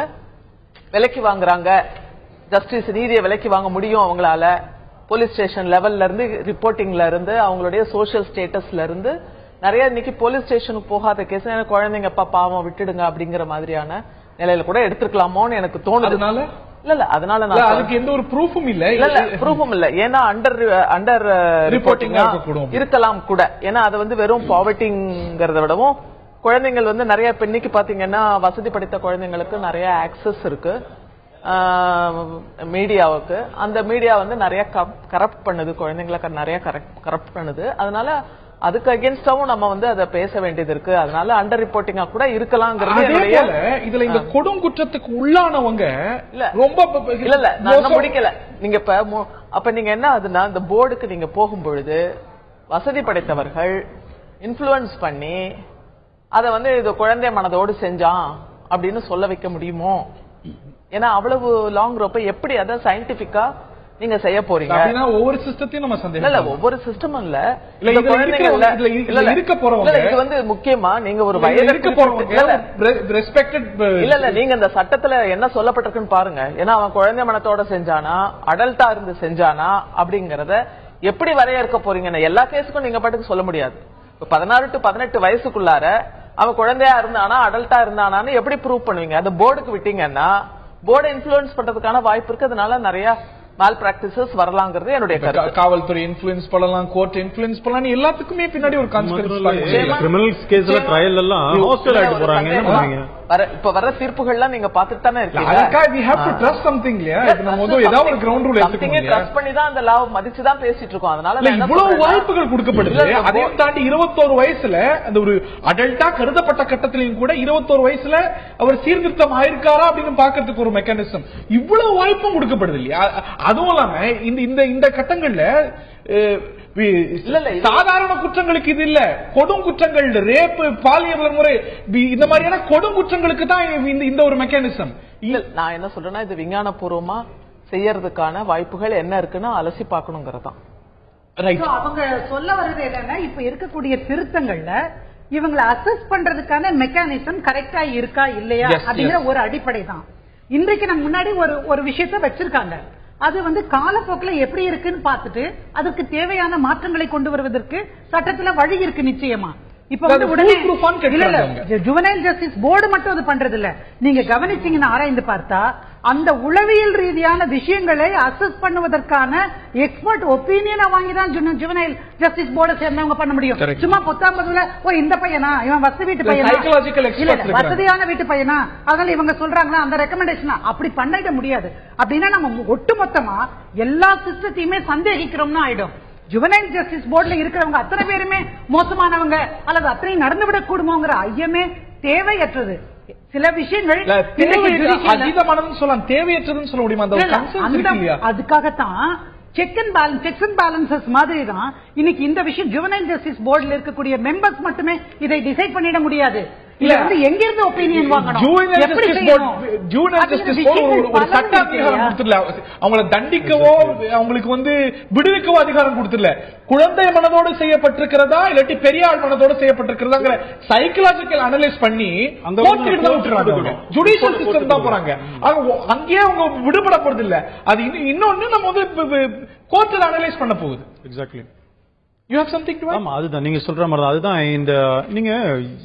Speaker 5: விலைக்கு வாங்குறாங்க, ஜஸ்டிஸ் நீதியை விலைக்கு வாங்க முடியும் அவங்களால. போலீஸ் ஸ்டேஷன் லெவல்ல இருந்து, ரிப்போர்ட்டிங்ல இருந்து, அவங்களுடைய சோசியல் ஸ்டேட்டஸ்ல இருந்து நிறைய இன்னைக்கு போலீஸ் ஸ்டேஷனுக்கு போகாத கேஸ், எனக்கு குழந்தைங்கப்பா பாவம் விட்டுடுங்க அப்படிங்கிற மாதிரியான நிலையில கூட எடுத்துக்கலாமோன்னு எனக்கு தோணுது. இல்ல அதனால நான்
Speaker 1: அதுக்கு எந்த ஒரு ப்ரூஃபும் இல்ல.
Speaker 5: இல்ல ப்ரூஃபும் இல்ல. ஏன்னா அண்டர் ரிப்போர்ட்டிங்கா இருக்கலாம் கூட. ஏன்னா அது வந்து வெறும் பாவர்ட்டிங்கிறத விடவும் குழந்தைகள் வந்து நிறைய பெண்ணிக்கு பாத்தீங்கன்னா வசதி படைத்த குழந்தைங்களுக்கு நிறைய ஆக்சஸ் இருக்கு மீடியாவுக்கு. அந்த மீடியா வந்து நிறைய கரப்ட் பண்ணுது, குழந்தைங்களை நிறைய கரப்ட் பண்ணுது. அதனால அதுக்கு அகேன்ஸ்டாவும் நம்ம வந்து அதை பேச வேண்டியது இருக்கு. அதனால அண்டர் ரிப்போர்ட்டிங்கா கூட இருக்கலாம்ங்கிறது.
Speaker 1: இதுல இந்த கொடுங்குற்றத்துக்கு உள்ளானவங்க ரொம்ப
Speaker 5: இல்ல நான் முடிக்கல. நீங்க அப்ப நீங்க என்ன ஆகுதுன்னா, இந்த போர்டுக்கு நீங்க போகும் பொழுது வசதி படைத்தவர்கள் இன்ஃப்ளூயன்ஸ் பண்ணி அதை வந்து இது குழந்தை மனதோடு செஞ்சான் அப்படின்னு சொல்ல வைக்க முடியுமோ? ஏன்னா அவ்வளவு லாங் ரோப்பை எப்படி அதை சயின்டிபிக்கா நீங்க செய்ய போறீங்க?
Speaker 1: ஒவ்வொரு சிஸ்டத்தையும் நம்ம சந்தேகம்
Speaker 5: இல்ல, ஒவ்வொரு சிஸ்டமும் இல்ல. இது வந்து முக்கியமா நீங்க ஒரு இல்ல நீங்க இந்த சட்டத்துல என்ன சொல்லப்பட்டிருக்குன்னு பாருங்க. ஏன்னா அவன் குழந்தை மனத்தோட செஞ்சானா, அடல்ட்டா இருந்து செஞ்சானா அப்படிங்கறத எப்படி வரையறுக்க போறீங்க? எல்லா கேஸுக்கும் நீங்க பாட்டுக்கு சொல்ல முடியாது. 16 to 18 வயசுக்குள்ளார அவன் குழந்தையா இருந்தானா அடல்ட்டா இருந்தானான்னு எப்படி ப்ரூவ் பண்ணுவீங்க? அந்த போர்டுக்கு விட்டீங்கன்னா போர்டை இன்ஃப்ளூயன்ஸ் பண்றதுக்கான வாய்ப்பு இருக்கு. அதனால நிறைய மால் பிராக்டிசஸ் வரலாங்கிறது என்னுடைய கருத்து.
Speaker 1: காவல்துறை இன்ஃப்ளூயன்ஸ் பண்ணலாம், கோர்ட் இன்ஃப்ளூயன்ஸ் பண்ணலாம், எல்லாத்துக்குமே பின்னாடி ஒரு கான்ஸ்பிரசி.
Speaker 6: கிரிமினல் கேஸ்ல ட்ரையல் எல்லாம் ஹாஸ்டல் ஆயிட்டு போறாங்க. என்ன பண்ணுவீங்க?
Speaker 5: இப்ப வர தீர்ப்புகள்லாம் நீங்க பாத்துட்டு தானே இருக்கீங்க.
Speaker 1: we have to trust something இல்லையா? நம்ம வந்து ஏதாவது ஒரு கிரவுண்ட் ரூல் எடுத்துக்கணும்.
Speaker 5: ட்ரஸ்ட் பண்ணி தான் அந்த லா மதிச்சு தான் பேசிட்டு இருக்கோம். அதனால
Speaker 1: இவ்வளவு வாய்ப்புகள் கொடுக்கப்படுது. அதையும் தாண்டி 21 வயசுல அந்த ஒரு அடல்ட்டா கருதப்பட்ட கட்டத்திலையும் கூட 21 வயசுல அவர் சீர்திருத்தம் ஆயிருக்காரா அப்படின்னு பாக்கிறதுக்கு ஒரு மெக்கானிசம், இவ்வளவு வாய்ப்பும் கொடுக்கப்படுது இல்லையா? அதுவும் இல்லாம இந்த கட்டங்கள்ல சாதாரண குற்றங்களுக்கு இது இல்ல, கொடும் குற்றங்கள், ரேப்பு, பாலியல் வன்முறை, இந்த மாதிரியான கொடும் குற்றங்களுக்கு தான் இந்த ஒரு மெக்கானிசம்.
Speaker 5: நான் என்ன சொல்றேன்னா, இது விஞ்ஞான பூர்வமா செய்யறதுக்கான வாய்ப்புகள் என்ன இருக்குன்னு அலசி பார்க்கணுங்கிறதான்.
Speaker 4: அவங்க சொல்ல வர்றது என்னன்னா, இப்ப இருக்கக்கூடிய திருத்தங்கள்ல இவங்களை அசஸ் பண்றதுக்கான மெக்கானிசம் கரெக்டா இருக்கா இல்லையா அப்படிங்கிற ஒரு அடிப்படை தான். இன்றைக்கு நம்ம முன்னாடி ஒரு விஷயத்த வச்சிருக்காங்க. அது வந்து காலப்போக்கில் எப்படி இருக்குன்னு பார்த்துட்டு அதுக்கு தேவையான மாற்றங்களை கொண்டு வருவதற்கு சட்டத்துல வழி இருக்கு நிச்சயமா. இப்ப வந்து உடனே ஜுவனைல் ஜஸ்டிஸ் போர்டு மட்டும் அது பண்றது இல்ல. நீங்க கவனிச்சீங்கன்னா ஆராய்ந்து பார்த்தா அந்த உளவியல் ரீதியான விஷயங்களை அசஸ் பண்ணுவதற்கான எக்ஸ்பர்ட் ஒப்பீனியனை வாங்கிதான் ஜுவனைல் ஜஸ்டிஸ் போர்டை சேர்ந்தவங்க பண்ண முடியும். சும்மா 19 இந்த பையனா, இவன் வசதி வீட்டு பையனா, வசதியான வீட்டு பையனா, அதனால இவங்க சொல்றாங்களா அந்த ரெக்கமெண்டேஷனா, அப்படி பண்ணிட முடியாது. அப்படின்னா நம்ம ஒட்டுமொத்தமா எல்லா சிஸ்டத்தையுமே சந்தேகிக்கிறோம்னு ஆயிடும். ஜுவனைல் ஜஸ்டிஸ் போர்டுல இருக்கிறவங்க அத்தனை பேருமே மோசமானவங்க அல்லது அத்தனை நடந்துவிடக் கூடுமோங்கிற ஐயமே தேவையற்றது. சில விஷயங்கள்
Speaker 1: தேவையற்றதுன்னு சொல்ல முடியுமா?
Speaker 4: அதுக்காகத்தான் செக்ஸ் அண்ட் பேலன்சஸ் மாதிரி தான் இன்னைக்கு இந்த விஷயம். ஜுவனைல் ஜஸ்டிஸ் போர்டுல இருக்கக்கூடிய மெம்பர்ஸ் மட்டுமே இதை டிசைட் பண்ணிட முடியாது. எங்க இருந்து ஒப்பீனியன் வாங்கணும்?
Speaker 1: ஒரு சட்ட அதிகாரம் கொடுத்துடல, அவங்களை தண்டிக்கவோ அவங்களுக்கு வந்து விடுவிக்கவோ அதிகாரம் கொடுத்துடல. குழந்தை மனதோடு செய்யப்பட்டிருக்கிறதா இல்லாட்டி பெரியாள் மனதோடு செய்யப்பட்டிருக்கிறதா சைக்கலாஜிக்கல் அனலைஸ் பண்ணி ஜுடிஷியல் சிஸ்டம் தான் போறாங்க. அங்கேயே அவங்க விடுபட போறது இல்ல. அது இன்னொன்னு நம்ம வந்து கோர்ட்ல அனலைஸ் பண்ண போகுது.
Speaker 6: Exactly.
Speaker 1: You have something to add?
Speaker 6: ஆமா, அதுதான் நீங்க சொல்ற மாதிரி தான். அதுதான் இந்த நீங்க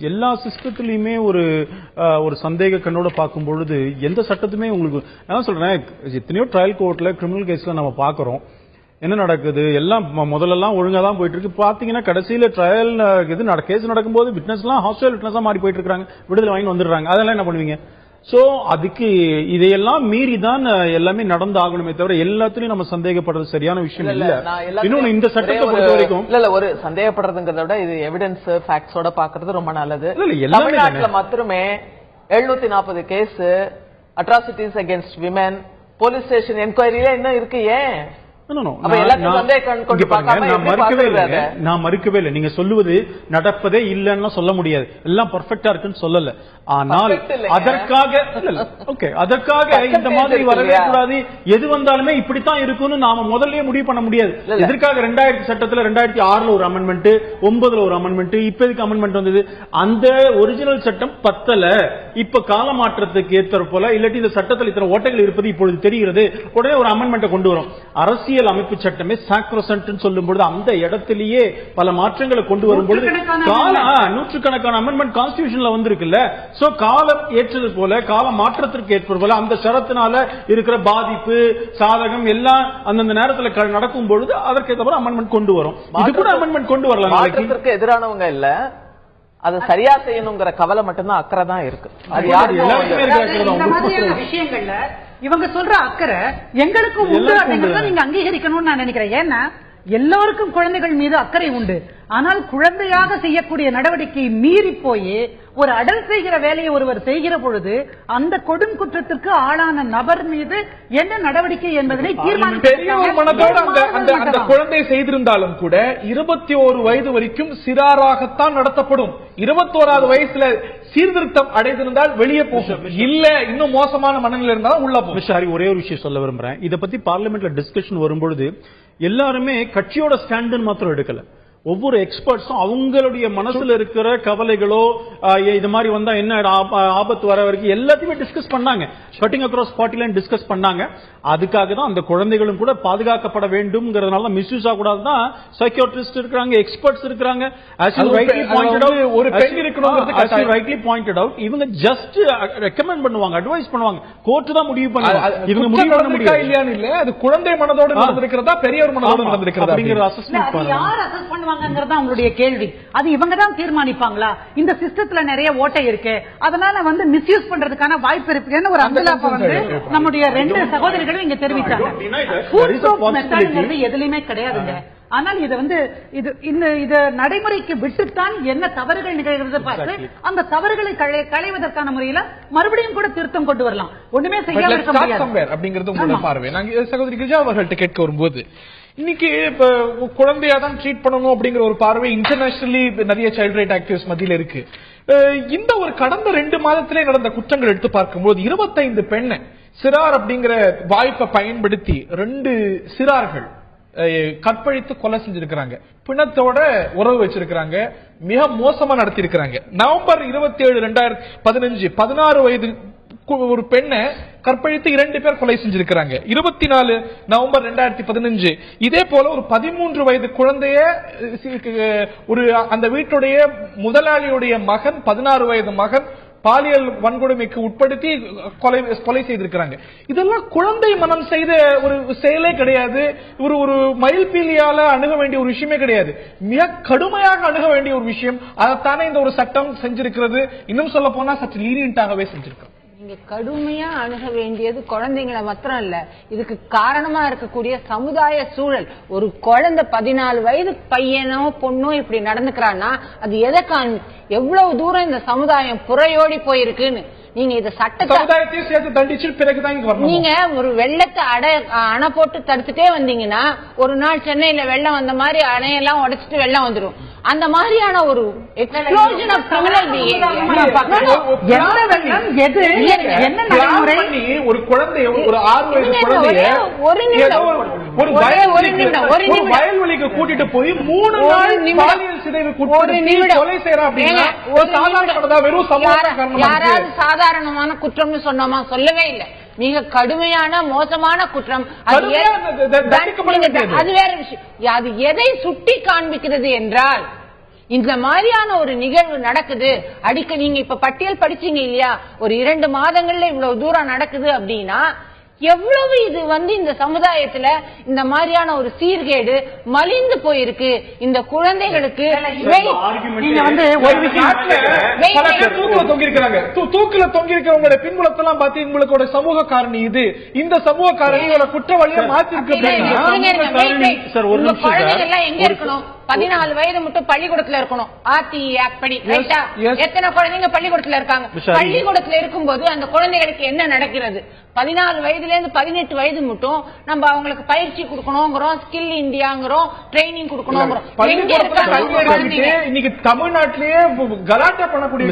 Speaker 6: எல்லா சிஸ்டத்திலயுமே ஒரு சந்தேக கண்ணோட பார்க்கும் பொழுது எந்த சட்டத்துமே உங்களுக்கு, நான் சொல்றேன், எத்தனையோ ட்ரையல் கோர்ட்ல கிரிமினல் கேஸ்ல நம்ம பாக்குறோம் என்ன நடக்குது. எல்லாம் முதல்லலாம் ஒழுங்கா தான் போயிட்டு இருக்கு. பாத்தீங்கன்னா கடைசியில ட்ரையல் கேஸ் நடக்கும்போது விட்னஸ் எல்லாம் ஹாஸ்டல் விட்னஸா மாறி போயிட்டு இருக்காங்க, விடுதலை வாங்கி வந்துடுறாங்க. அதெல்லாம் என்ன பண்ணுவீங்க? சோ அதுக்கு இதையெல்லாம் மீறி தான் எல்லாமே நடந்து ஆகணுமே தவிர எல்லாத்துலயும் நம்ம சந்தேகப்படுறது சரியான விஷயம் இல்ல. இன்னொன்னு இந்த சட்டத்தை பொறுத்த வரைக்கும்
Speaker 5: இல்ல ஒரு சந்தேகப்படுறதுங்கிறத விட இது எவிடன்ஸ் ஃபேக்ட்ஸோட பாக்குறது ரொம்ப நல்லது.
Speaker 6: எல்லாமே
Speaker 5: தமிழ்நாட்டுல மட்டுமே 740 case atrocities against women police station என்கொயரியில என்ன இருக்கு. ஏன்
Speaker 6: நான் மறுக்கவே இல்லை. நீங்க சொல்லுவது நடப்பதே இல்லைன்னு சொல்ல முடியாது, எல்லாம் பர்ஃபெக்டா இருக்குன்னு சொல்லல. ஆனால் அதற்காக இந்த மாதிரி வரவே கூடாது, எது வந்தாலுமே இப்படித்தான் இருக்கும்னு நாம முதல்லயே முடிவு பண்ண முடியாது. எதற்காக 2000 சட்டத்துல 2006 ஒரு அமெண்ட்மெண்ட், 9 ஒரு அமெண்ட்மெண்ட், இப்ப எதுக்கு அமெண்ட்மெண்ட் வந்தது? அந்த ஒரிஜினல் சட்டம் பத்தல, இப்ப கால மாற்றத்துக்கு ஏற்ற போல இல்லாட்டி இந்த சட்டத்தில் இத்தனை ஓட்டைகள் இருப்பது இப்பொழுது தெரிகிறது, உடனே ஒரு அமெண்ட்மெண்ட் கொண்டு வரும். அரசியல் அமைப்பு சட்டமே சாக்ரோசன்ட் சொல்லும் பொழுது அந்த இடத்திலேயே பல மாற்றங்களை கொண்டு வரும்பொழுது நூற்றுக்கணக்கான அமெண்ட்மெண்ட் கான்ஸ்டிடியூஷன்ல வந்திருக்குல்ல. சோ காலம் ஏற்றது போல, கால மாற்றத்திற்கு ஏற்பது போல அந்த சரத்தினால இருக்கிற பாதிப்பு சாதகம் எல்லாம் அந்தந்த நேரத்தில் நடக்கும் பொழுது அதற்கு ஏற்ற அமெண்ட்மெண்ட் கொண்டு வரும். இது கூட அமெண்ட்மெண்ட் கொண்டு வரலாம்.
Speaker 5: மாற்றத்திற்கு எதிரானவங்க இல்ல, அது சரியா செய்யணுங்கிற கவலை மட்டும்தான் அக்கறை தான் இருக்கு. அது
Speaker 4: யாருக்கும் விஷயங்கள்ல இவங்க சொல்ற அக்கறை எங்களுக்கு உண்டு அப்படிங்கறத நீங்க அங்கீகரிக்கணும்னு நான் நினைக்கிறேன். ஏன்னா எல்லோருக்கும் குழந்தைகள் மீது அக்கறை உண்டு. ஆனால் குழந்தையாக செய்யக்கூடிய நடவடிக்கை மீறி போய் ஒரு அடல் செய்கிற வேலையை ஒருவர் செய்கிற பொழுது அந்த கொடும் குற்றத்திற்கு ஆளான நபர் மீது என்ன நடவடிக்கை என்பதனை
Speaker 1: அந்த குழந்தை செய்திருந்தாலும் கூட 21 வயது வரைக்கும் சிறாராகத்தான் நடத்தப்படும். 21வது வயசுல சீர்திருத்தம் அடைந்திருந்தால் வெளியே போகும், இல்ல இன்னும் மோசமான மனநிலை இருந்தாலும் உள்ள போகும்.
Speaker 6: ஒரே ஒரு விஷயம் சொல்ல விரும்புறேன். இதை பத்தி பார்லிமெண்ட்ல டிஸ்கஷன் வரும்பொழுது எல்லாருமே கட்சியோட ஸ்டாண்ட் மாத்திரம் எடுக்கல. ஒவ்வொரு எக்ஸ்பர்ட்ஸும் அவங்களுடைய மனசுல இருக்கிற கவலைகளோ இது மாதிரி வந்தா என்ன ஆபத்து வர வரைக்கும் எல்லாத்தையுமே டிஸ்கஸ் பண்ணாங்க. Cutting across party line discuss பண்ணாங்க. அதுக்காக தான் அந்த குழந்தைகளும் கூட பாதுகாக்கப்பட வேண்டும்ங்கிறதுனால மிஸ்யூஸ் ஆகக்கூடாதுதான் சைக்கியாட்ரிஸ்ட் இருக்காங்க, எக்ஸ்பர்ட்ஸ் இருக்காங்க.
Speaker 1: ஒரு பெண் இருக்கணும்,
Speaker 6: இவங்க ஜஸ்ட் ரெக்கமெண்ட் பண்ணுவாங்க, அட்வைஸ் பண்ணுவாங்க. கோர்ட் தான் முடிவு பண்ணுவாங்க. இவங்க முடிவு பண்ண முடியாது
Speaker 1: இல்லையான்னு இல்ல. அது குழந்தை மனதோடு நடந்திருக்கிறதா பெரியவர் மனதோடு நடந்திருக்கிறதா அப்படிங்கிற
Speaker 4: அசஸ்மென்ட் பண்ணுவாங்க. உங்களுடைய கேள்வி அது இவங்க தான் தீர்மானிப்பாங்களா? இந்த சிஸ்டத்துல நிறைய ஓட்டை இருக்கு, அதனால மிஸ்யூஸ் பண்றதுக்கான வாய்ப்பு இருக்குன்னு ஒரு அங்கலாப்ப நம்முடைய 2 சகோதரிகளும் இங்க தெரிவித்தாங்க. எதுலயுமே கிடையாதுங்க. ஆனால் இது நடைமுறைக்கு விட்டுத்தான் என்ன தவறுகள் நிகழ்கிறது பார்த்து அந்த தவறுகளை களைவதற்கான முறையில மறுபடியும் கூட திருத்தம் கொண்டு வரலாம். ஒண்ணுமே செய்ய
Speaker 1: அப்படிங்கிறது உங்களோட பார்வை. நாங்க சகோதரி கிரிஜா அவர்கள்ட்ட கேட்க வரும்போது இன்னைக்கு இப்ப குழந்தையா தான் ட்ரீட் பண்ணணும் அப்படிங்கிற ஒரு பார்வை இன்டர்நேஷனலி நிறைய சைல்ட் ரைட் ஆக்டிவிஸ்ட் மத்தியில இருக்கு. இந்த ஒரு கடந்த 2 மாதத்திலே நடந்த குற்றங்கள் எடுத்து பார்க்கும்போது 25 பெண்ணை சிறார் அப்படிங்கிற வாய்ப்பை பயன்படுத்தி 2 சிறார்கள் கற்பழித்து கொலை செஞ்சிருக்கிறாங்க, பிணத்தோட உறவு வச்சிருக்கிறாங்க, மிக மோசமா நடத்தி இருக்கிறாங்க. நவம்பர் 27, 2015 16 வயது ஒரு பெண்ணை கற்பழித்து 2 பேர் கொலை செஞ்சிருக்கிறாங்க. 24 நவம்பர் 2015 இதே போல ஒரு 13 வயது குழந்தைய ஒரு அந்த வீட்டுடைய முதலாளியுடைய மகன் 16 வயது மகன் பாலியல் வன்கொடுமைக்கு உட்படுத்தி கொலை செய்திருக்கிறாங்க. இதெல்லாம் குழந்தை மனம் செய்த ஒரு செயலே கிடையாது. ஒரு மயில்பீலியால அணுக வேண்டிய ஒரு விஷயமே கிடையாது. மிக கடுமையாக அணுக வேண்டிய ஒரு விஷயம். அதைத்தானே இந்த ஒரு சட்டம் செஞ்சிருக்கிறது. இன்னும் சொல்ல போனா சற்று லீனியன்ட்டாகவே செஞ்சிருக்கோம்.
Speaker 3: நீங்க கடுமையா அணுக வேண்டியது குழந்தைங்களை மாத்திரம் இல்ல, இதுக்கு காரணமா இருக்கக்கூடிய சமுதாய சூழல். ஒரு குழந்தை 14 வயது பையனோ பொண்ணோ இப்படி நடந்துக்கிறான்னா அது எதை எவ்வளவு தூரம் இந்த சமுதாயம் புறையோடி போயிருக்குன்னு நீங்க இத சட்டத்தையும் சேர்த்து தண்டிச்சு பிறகுதான் நீங்க ஒரு வெள்ளத்தை அணை போட்டு தடுத்துட்டே வந்தீங்கன்னா ஒரு நாள் சென்னையில வெள்ளம் வந்த மாதிரி அணையெல்லாம் உடைச்சிட்டு வெள்ளம் வந்துடும். அந்த மாதிரியான ஒரு எக்ஸ்ப்ளோஷன் ஆஃப் கிரிமினல்
Speaker 1: ஒரு குழந்தைய ஒரு 6 வயது குழந்தைய ஒரு வயல்வெளிக்கு கூட்டிட்டு போய் 3 நாள் பாலியல் சிதைவுக்கு கொலை செய்யறா அப்படின்னா
Speaker 3: யாராவது சாதாரணமான குற்றம்னு சொன்னோமா? சொல்லவே இல்லை. மிக கடுமையான மோசமான குற்றம். அது வேற விஷயம். அது எதை சுட்டி காண்பிக்கிறது என்றால் இந்த மாதிரியான ஒரு நிகழ்வு நடக்குது. நீங்க இப்ப பட்டியல் படிச்சீங்க இல்லையா? ஒரு 2 மாதங்கள்ல இவ்வளவு தூரம் நடக்குது அப்படின்னா எவ்வளவு இது இந்த சமுதாயத்துல இந்த மாதிரியான ஒரு சீர்கேடு மலிந்து போயிருக்கு. இந்த குழந்தைகளுக்கு
Speaker 4: நீங்க ஒரு விஷயம்
Speaker 1: தூக்குல தொங்கிருக்கிறாங்க. தூக்குல தொங்கிருக்கிறவங்களோட பின்புலத்தெல்லாம் பார்த்து உங்களோட சமூக காரணி இது. இந்த சமூக காரணியோட குற்றவாளியை மாத்திருக்கு.
Speaker 3: குழந்தைகள் எங்க இருக்கணும்? 14 வயது மட்டும் பள்ளிக்கூடத்துல இருக்கணும். RTE ஆக்ட் படி ரைட்டா? எத்தனை குழந்தைங்க பள்ளிக்கூடத்துல இருக்காங்க? பள்ளிக்கூடத்துல இருக்கும்போது அந்த குழந்தைகளுக்கு என்ன நடக்கிறது? 14 வயதுல இருந்து 18 வயது மட்டும் நம்ம அவங்களுக்கு பயிற்சி கொடுக்கணுங்கிறோம், ஸ்கில் இந்தியாங்கிறோம், ட்ரைனிங் கொடுக்கணுங்கிறோம்.
Speaker 6: இன்னைக்கு தமிழ்நாட்டிலேயே கலாட்டா பண்ணக்கூடிய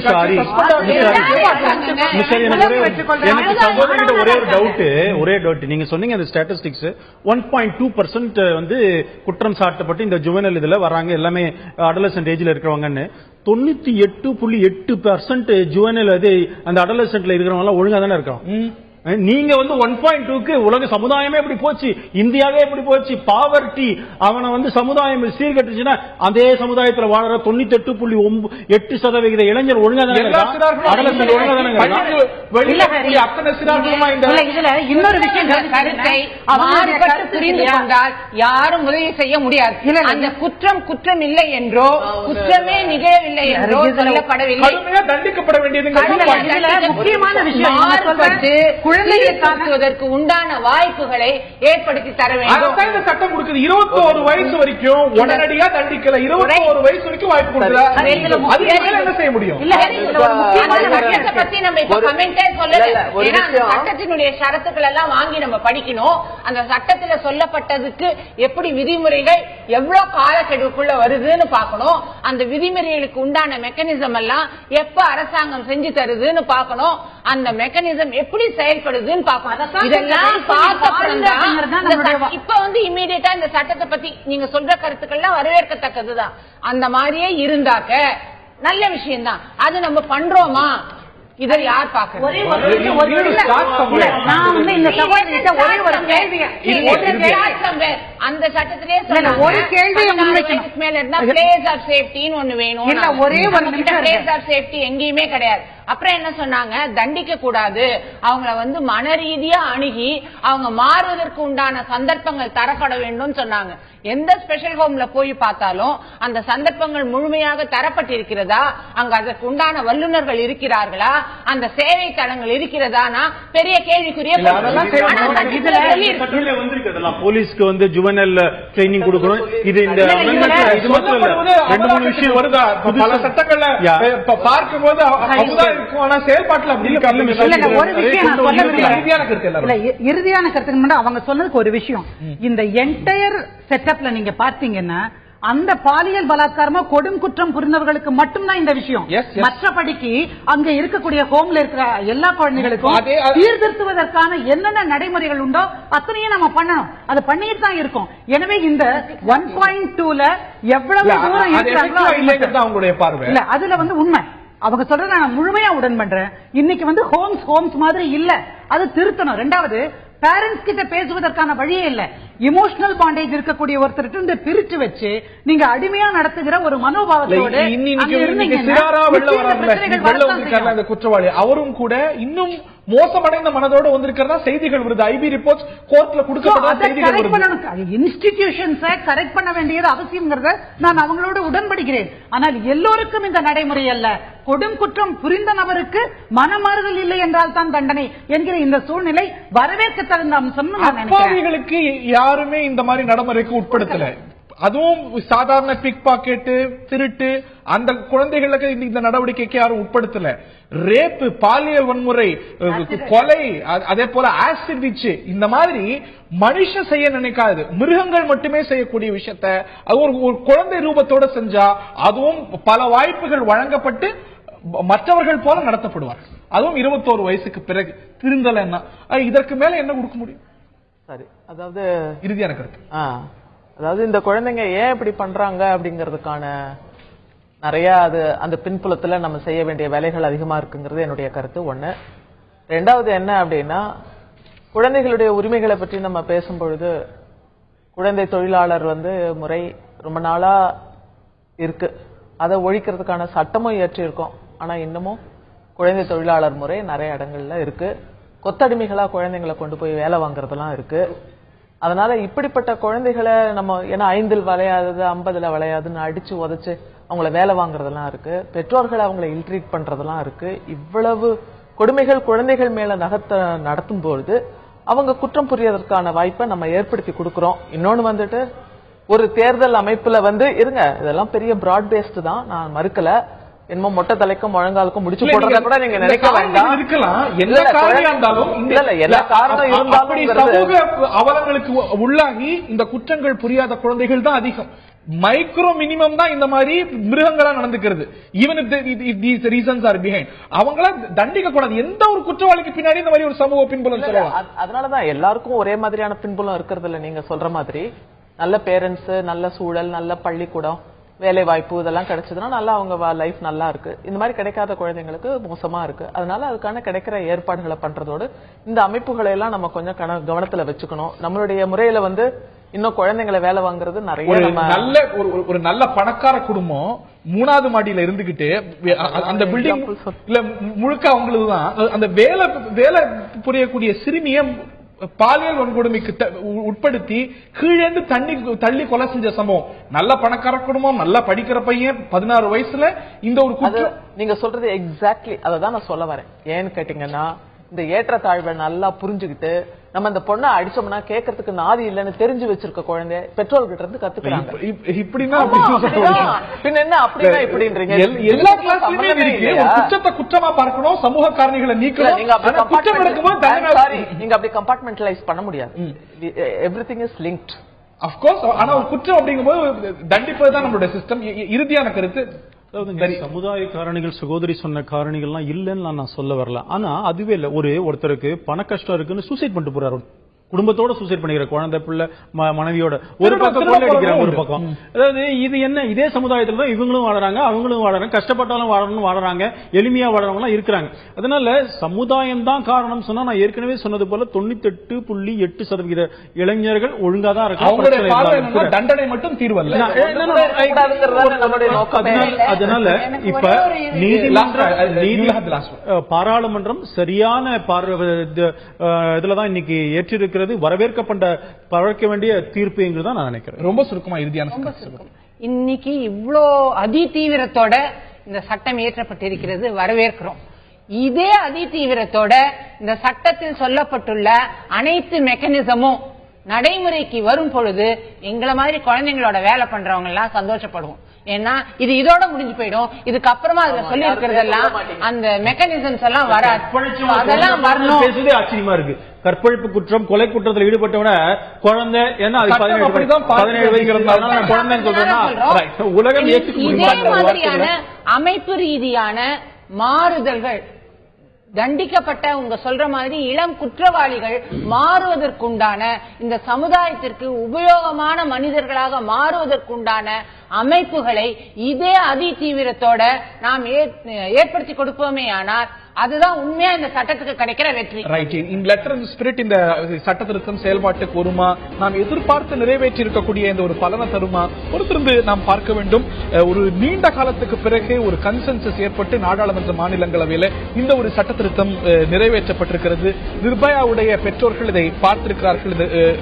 Speaker 6: ஒரே டவுட் நீங்க சொன்னீங்க. அந்த ஸ்டாட்டிஸ்டிக்ஸ் 1.2% குற்றம் சாட்டப்பட்டு இந்த ஜுவனல் இதுல வராங்க, எல்லாமே அடலசன்ட் ஏஜ்ல இருக்கிறவங்கன்னு. 98.8% ஜுவனல் அது அந்த அடலசன்ட்ல இருக்கிறவங்க எல்லாம் ஒழுங்கா தானே இருக்காங்க. நீங்க 1.2க்கு உலக சமுதாயமே எப்படி போச்சு, இந்தியாவே எப்படி போச்சு, பாவர்ட்டி அவனை சமுதாயம் சீர்கட்டுச்சுன்னா அதே சமுதாயத்துல வாழற 98.8% இளைஞர் ஒழுங்கா தானே
Speaker 3: இன்னொரு விஷயம் புரிந்து கொண்டால் யாரும் உதவி செய்ய முடியாது. அந்த குற்றம் இல்லை என்றோ குற்றமே நிகழவில்லை என்றோ சொல்லப்படவில்லை.
Speaker 1: தண்டிக்கப்பட வேண்டியது
Speaker 4: முக்கியமான விஷயம்.
Speaker 3: குழந்தைகளுக்கு உண்டான வாய்ப்புகளை ஏற்படுத்தி தர வேண்டும்.
Speaker 1: சட்டம் கொடுக்குது. 21 வயசு வரைக்கும் உடனடியா தண்டிக்கல, 21 வயசு வரைக்கும் வாய்ப்பு கொடுக்கல. என்ன செய்ய முடியும்?
Speaker 3: சட்டத்தை பத்தி நம்ம இப்ப கமெண்டே சொல்லல. ஏன்னா அந்த சட்டத்தினுடைய ஷரத்துக்கள் எல்லாம் வாங்கி நம்ம படிக்கணும். அந்த சட்டத்துல சொல்லப்பட்டதுக்கு எப்படி விதிமுறைகள் எவ்வளவு காலக்கெடுக்குள்ள வருதுன்னு பார்க்கணும். அந்த விதிமுறைகளுக்கு உண்டான மெக்கானிசம் எல்லாம் எப்ப அரசாங்கம் செஞ்சு தருதுன்னு பார்க்கணும். அந்த மெக்கானிசம் எப்படி செயல்படுதுன்னு பார்க்கணும். இதெல்லாம் இப்ப இமீடியட்டா இந்த சட்டத்தை பத்தி நீங்க சொல்ற கருத்துக்கள்லாம் வரவேற்கத்தக்கதுதான். அந்த மாதிரியே இருந்தாக்க நல்ல விஷயம் தான். அது நம்ம பண்றோமா? இதை யார் பாக்க? அந்த சட்டத்திலே
Speaker 4: ஒரு கேள்வி
Speaker 3: ஒண்ணு வேணும். எங்கேயுமே கிடையாது. அப்புறம் என்ன சொன்னாங்க? தண்டிக்க கூடாது, அவங்கள மன ரீதியா அணுகி அவங்க மாறுவதற்கு உண்டான சந்தர்ப்பங்கள் தரப்பட வேண்டும் சொன்னாங்க. எந்த ஸ்பெஷல் ஹோம்ல போய் பார்த்தாலும் அந்த சந்தர்ப்பங்கள் முழுமையாக தரப்பட்டிருக்கிறதா, அங்க அதற்கு உண்டான வல்லுநர்கள் இருக்கிறார்களா, அந்த சேவை தளங்கள் இருக்கிறதானா பெரிய கேள்விக்குரிய.
Speaker 6: போலீஸ்க்கு ஜுவனல் ட்ரைனிங் கொடுக்கணும். இது இந்த இது மட்டும் இல்ல, 2-3 விஷயம் வருதா பல சட்டங்கள்ல பார்க்கும்போது செயல்பாட்டில் அப்படி
Speaker 4: இறுதியான கருத்து அவங்க சொன்னதுக்கு ஒரு விஷயம். இந்த என்டையர் செட்டப்ல நீங்க பாத்தீங்கன்னா அந்த பாலியல் பலாத்காரமா கொடும் குற்றம் புரிந்தவர்களுக்கு மட்டும்தான் இந்த விஷயம். மற்றபடிக்கு அங்க இருக்கக்கூடிய ஹோம்ல இருக்கிற எல்லா குழந்தைகளுக்கும் சீர்திருத்துவதற்கான என்னென்ன நடைமுறைகள் உண்டோ அத்தனையும் நம்ம பண்ணணும். அது பண்ணிட்டு தான் இருக்கோம். எனவே இந்த 1.2ல எவ்வளவு தூரம்
Speaker 1: அவங்களுடைய பார்வை
Speaker 4: இல்ல, அதுல உண்மை அவங்க சொல்றத நான் முழுமையா உடன் பண்றேன். இன்னைக்கு ஹோம்ஸ் மாதிரி இல்ல, அது திருத்தணும். ரெண்டாவது, பேரண்ட்ஸ் கிட்ட பேசுவதற்கான வழியே இல்ல. இமோஷனல் பாண்டேஜ் இருக்கக்கூடிய ஒருத்தர் பிரிச்சு வச்சு நீங்க அடிமையா நடத்துகிற ஒரு மனோபாவத்தோடு
Speaker 1: குற்றவாளி அவரும் கூட இன்னும் மோசமடைந்த மனதோடு வந்திருக்கிறதா செய்திகள் வருது. ஐபி ரிப்போர்ட்ஸ் கோர்ட்ல கொடுக்கப்பட்ட செய்திகள் வருது.
Speaker 4: இன்ஸ்டிடியூஷன்ஸை கரெக்ட் பண்ண வேண்டியது அவசியம்ங்கறத நான் அவங்களோட உடன்படுகிறேன். ஆனால் எல்லோருக்கும் இந்த நடைமுறை அல்ல. கொடும் குற்றம் புரிந்த நபருக்கு மனமாறுதல் இல்லை என்றால் தான் தண்டனை என்கிற இந்த சூழ்நிலை வரவேற்க தகுந்த அம்சம்.
Speaker 1: அப்பாவிகளுக்கு யாருமே இந்த மாதிரி நடைமுறைக்கு உட்படுத்தல. அதுவும் சாதாரண பிக் பாக்கெட், திருட்டு, அந்த குழந்தைகளுக்கு இந்த நடவடிக்கைக்கு யாரும் உட்படுத்தல. ரேப்பு, பாலியல் வன்முறை, கொலை, அதே போல ஆசிட் வீச்சு, இந்த மாதிரி மனுஷன் செய்ய நினைக்காது மிருகங்கள் மட்டுமே செய்யக்கூடிய விஷயத்த ஒரு குழந்தை ரூபத்தோட செஞ்சா அதுவும் பல வாய்ப்புகள் வழங்கப்பட்டு மற்றவர்கள் போல நடத்தப்படுவார். அதுவும் 21 வயசுக்கு பிறகு திருந்தல என்ன இதற்கு மேல என்ன கொடுக்க முடியும்?
Speaker 5: சரி, அதாவது
Speaker 1: இறுதியான கருத்து,
Speaker 5: அதாவது இந்த குழந்தைங்க ஏன் இப்படி பண்றாங்க அப்படிங்கறதுக்கான நிறைய அந்த பின்புலத்துல நம்ம செய்ய வேண்டிய வேலைகள் அதிகமா இருக்குங்கிறது என்னுடைய கருத்து. ஒண்ணு. ரெண்டாவது என்ன அப்படின்னா, குழந்தைகளுடைய உரிமைகளை பற்றி நம்ம பேசும்பொழுது குழந்தை தொழிலாளர் முறை ரொம்ப நாளா இருக்கு. அதை ஒழிக்கிறதுக்கான சட்டமும் இயற்றி இருக்கோம். ஆனா இன்னமும் குழந்தை தொழிலாளர் முறை நிறைய இடங்கள்ல இருக்கு. கொத்தடிமைகளா குழந்தைங்களை கொண்டு போய் வேலை வாங்குறதெல்லாம் இருக்கு. அதனால இப்படிப்பட்ட குழந்தைகளை நம்ம ஏன்னா 5ல் வளையாதது 50ல் வளையாதுன்னு அடிச்சு உதைச்சு அவங்கள வேலை வாங்குறதெல்லாம் இருக்கு. பெற்றோர்கள் அவங்கள இல்ட்ரீட் பண்றதெல்லாம் இருக்கு. இவ்வளவு கொடுமைகள் குழந்தைகள் மேல நடத்தும் பொழுது அவங்க குற்றம் புரியறதுக்கான வாய்ப்பை நம்ம ஏற்படுத்தி கொடுக்கிறோம். இன்னொன்னு வந்துட்டு ஒரு தேர்தல் அமைப்புல இருங்க, இதெல்லாம் பெரிய பிராட் பேஸ்ட் தான், நான் மறுக்கல. என்னமோ மொட்டை தலைக்கும் முழங்காலுக்கும் முடிச்சு போடுறத கூட நீங்க நினைக்க வேண்டாம்.
Speaker 1: இருக்கலாம், எல்லா காரணம் இருந்தாலும்
Speaker 5: எல்லா காரணம் இருந்தாலும்
Speaker 1: சமூக அவலங்களுக்கு உள்ளாகி இந்த குற்றங்கள் புரியாத குழந்தைகள் தான் அதிகம். மைக்ரோ மினிமம் தான் இந்த மாதிரி மிருகங்களா நடந்துக்கிறது. Even these reasons are behind. அவங்கள தண்டிக்க கூடாது. எந்த ஒரு குற்றவாளிக்கு பின்னாடி இந்த மாதிரி ஒரு சமூக பின்புலம் சொல்லலாம்.
Speaker 5: அதனாலதான் எல்லாருக்கும் ஒரே மாதிரியான பின்புலம் இருக்கிறது இல்ல. நீங்க சொல்ற மாதிரி நல்ல பேரண்ட்ஸ், நல்ல சூழல், நல்ல பள்ளிக்கூடம், வேலை வாய்ப்பு இதெல்லாம் கிடைச்சதுன்னா நல்லா அவங்க லைஃப் நல்லா இருக்கு. இந்த மாதிரி கிடைக்காத குழந்தைங்களுக்கு மோசமா இருக்கு. அதனால அதுக்கான கிடைக்கிற ஏற்பாடுகளை பண்றதோடு இந்த அமைப்புகளை எல்லாம் நம்ம கொஞ்சம் கவனத்துல வச்சுக்கணும். நம்மளுடைய முறையில இன்னும் குழந்தைங்களை வேலை வாங்குறது நிறைய.
Speaker 1: நல்ல ஒரு நல்ல பணக்கார குடும்பம் 3வது மாடியில இருந்துகிட்டு அந்த பில்டிங் இல்ல முழுக்க அவங்களுக்குதான் அந்த வேலை புரியக்கூடிய சிறுமிய பாலியல் வன்கொடுமைக்கு உட்படுத்தி கீழேந்து தள்ளி கொலை செஞ்ச சம்பவம். நல்ல பணக்கார குடும்பம், நல்லா படிக்கிற பையன், 16 வயசுல இந்த ஒரு குற்றம்.
Speaker 5: நீங்க சொல்றது எக்ஸாக்ட்லி அததான் நான் சொல்ல வரேன். ஏன்னு கேட்டீங்கன்னா இந்த ஏற்றத்தாழ்வை நல்லா புரிஞ்சுக்கிட்டு நம்ம இந்த பொண்ணை அடிச்சோம்னா கேட்கறதுக்கு நாதி இல்லைன்னு தெரிஞ்சு வச்சிருக்க குழந்தை பெற்றோர்கிட்ட இருந்து கத்துக்கிறாங்க.
Speaker 1: இப்படின்னா
Speaker 5: பின்ன என்ன அப்படின்னா இப்படின்றீங்க?
Speaker 1: எல்லா கிளாஸ்லயுமே இருக்கு. குற்றத்தை குற்றமா பார்க்கணும், சமூக காரணிகளை நீக்கணும்.
Speaker 5: நீங்க அப்படி கம்பார்ட்மெண்டலைஸ் பண்ண முடியாது. Everything is linked.
Speaker 1: Of course. ஆனா ஒரு குற்றம் அப்படிங்கும்போது தண்டிப்பது தான் நம்மளுடைய சிஸ்டம். இறுதியான கருத்து
Speaker 6: சமுதாய காரணிகள், சகோதரி சொன்ன காரணிகள்லாம் இல்லைன்னு நான் சொல்ல வரல. ஆனா அதுவே இல்ல, ஒருத்தருக்கு பண கஷ்டம் இருக்குன்னு சூசைட் பண்ணிட்டு போறாரு. குடும்பத்தோட சூசைட் பண்ணிக்கிற குழந்தை பிள்ளை மனைவியோட ஒரு பக்கம் அடிக்கிறாங்க, ஒரு பக்கம். அதாவது இது என்ன, இதே சமுதாயத்துல தான் இவங்களும் வாழறாங்க, அவங்களும் வாழறாங்க, கஷ்டப்பட்டாலும் வாழணும்னு வாழறாங்க, எளிமையா வாழறவங்க எல்லாம் இருக்கிறாங்க. அதனால சமுதாயம் தான் காரணம் சொன்னா நான் ஏற்கனவே சொன்னது போல 98.8% இளைஞர்கள் ஒழுங்கா தான் இருக்காங்க.
Speaker 1: தண்டனை மட்டும் தீர்வல்ல.
Speaker 6: அதனால இப்ப பாராளுமன்றம் சரியான இதுலதான் இன்னைக்கு ஏற்றிருக்க வரவேற்க வேண்டிய தீர்ப்பு தான் நான் நினைக்கிறேன்.
Speaker 1: ரொம்ப சுருக்கமா இறுதியான
Speaker 3: இன்னைக்கு இவ்ளோ அதி தீவிரத்தோட இந்த சட்டம் இயற்றப்பட்டிருக்கிறது, வரவேற்கிறோம். இதே அதி தீவிரத்தோட இந்த சட்டத்தில் சொல்லப்பட்டுள்ள அனைத்து மெக்கானிசமும் நடைமுறைக்கு வரும் பொழுது எங்களை மாதிரி குழந்தைங்களோட வேலை பண்றவங்க எல்லாம் சந்தோஷப்படுவோம். ஏன்னா இது இதோட முடிஞ்சு போயிடும். இதுக்கப்புறமா அதுல சொல்லி இருக்கிறதெல்லாம் அந்த மெக்கானிசம்ஸ் எல்லாம் வராது. அதெல்லாம் வரணும்.
Speaker 6: பேசுறதே ஆச்சரியமா இருக்கு. கற்பழிப்பு குற்றம், கொலை குற்றத்தில் ஈடுபட்டவன குழந்தை, ஏன்னா 17 வயது குழந்தைன்னு சொல்றேன்னா உலகம்
Speaker 3: மாதிரியான அமைப்பு ரீதியான மாறுதல்கள், தண்டிக்கப்பட்ட உங்க சொல்ற மாதிரி இளம் குற்றவாளிகள் மாறுவதற்குண்டான, இந்த சமுதாயத்திற்கு உபயோகமான மனிதர்களாக மாறுவதற்குண்டான அமைப்புகளை இதே அதி தீவிரத்தோட நாம் ஏற்படுத்தி கொடுப்போமே ஆனால் அதுதான் உண்மையா இந்த சட்டத்துக்கு கிடைக்கிற வெற்றி.
Speaker 1: Right. In letter and spirit இந்த சட்ட திருத்தம் செயல்பாட்டுக்கு வருமா, நாம் எதிர்பார்த்து நிறைவேற்றி இருக்கக்கூடிய இந்த ஒரு பலனை தருமா பொறுத்திருந்து நாம் பார்க்க வேண்டும். ஒரு நீண்ட காலத்துக்கு பிறகு ஒரு கன்சென்சஸ் ஏற்பட்டு நாடாளுமன்ற மாநிலங்களவையில் இந்த ஒரு சட்ட திருத்தம் நிறைவேற்றப்பட்டிருக்கிறது. நிர்பயாவுடைய பெற்றோர்கள் இதை பார்த்திருக்கிறார்கள்,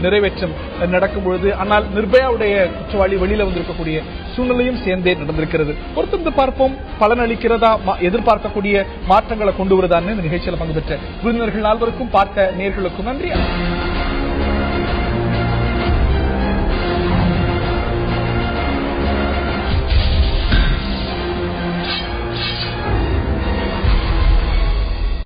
Speaker 1: நிறைவேற்றம் நடக்கும் பொழுது. ஆனால் நிர்பயாவுடைய குற்றவாளி வெளியில வந்திருக்கக்கூடிய சூழ்நிலையும் சேர்ந்தே நடந்திருக்கிறது. பொறுத்திருந்து பார்ப்போம், பலனளிக்கிறதா, எதிர்பார்க்கக்கூடிய மாற்றங்களை கொண்டு வருதான்னு இந்த நிகழ்ச்சியில் பங்கு பெற்ற விருந்தினர்கள் நால்வருக்கும் பார்த்த நேயர்களுக்கும் நன்றி.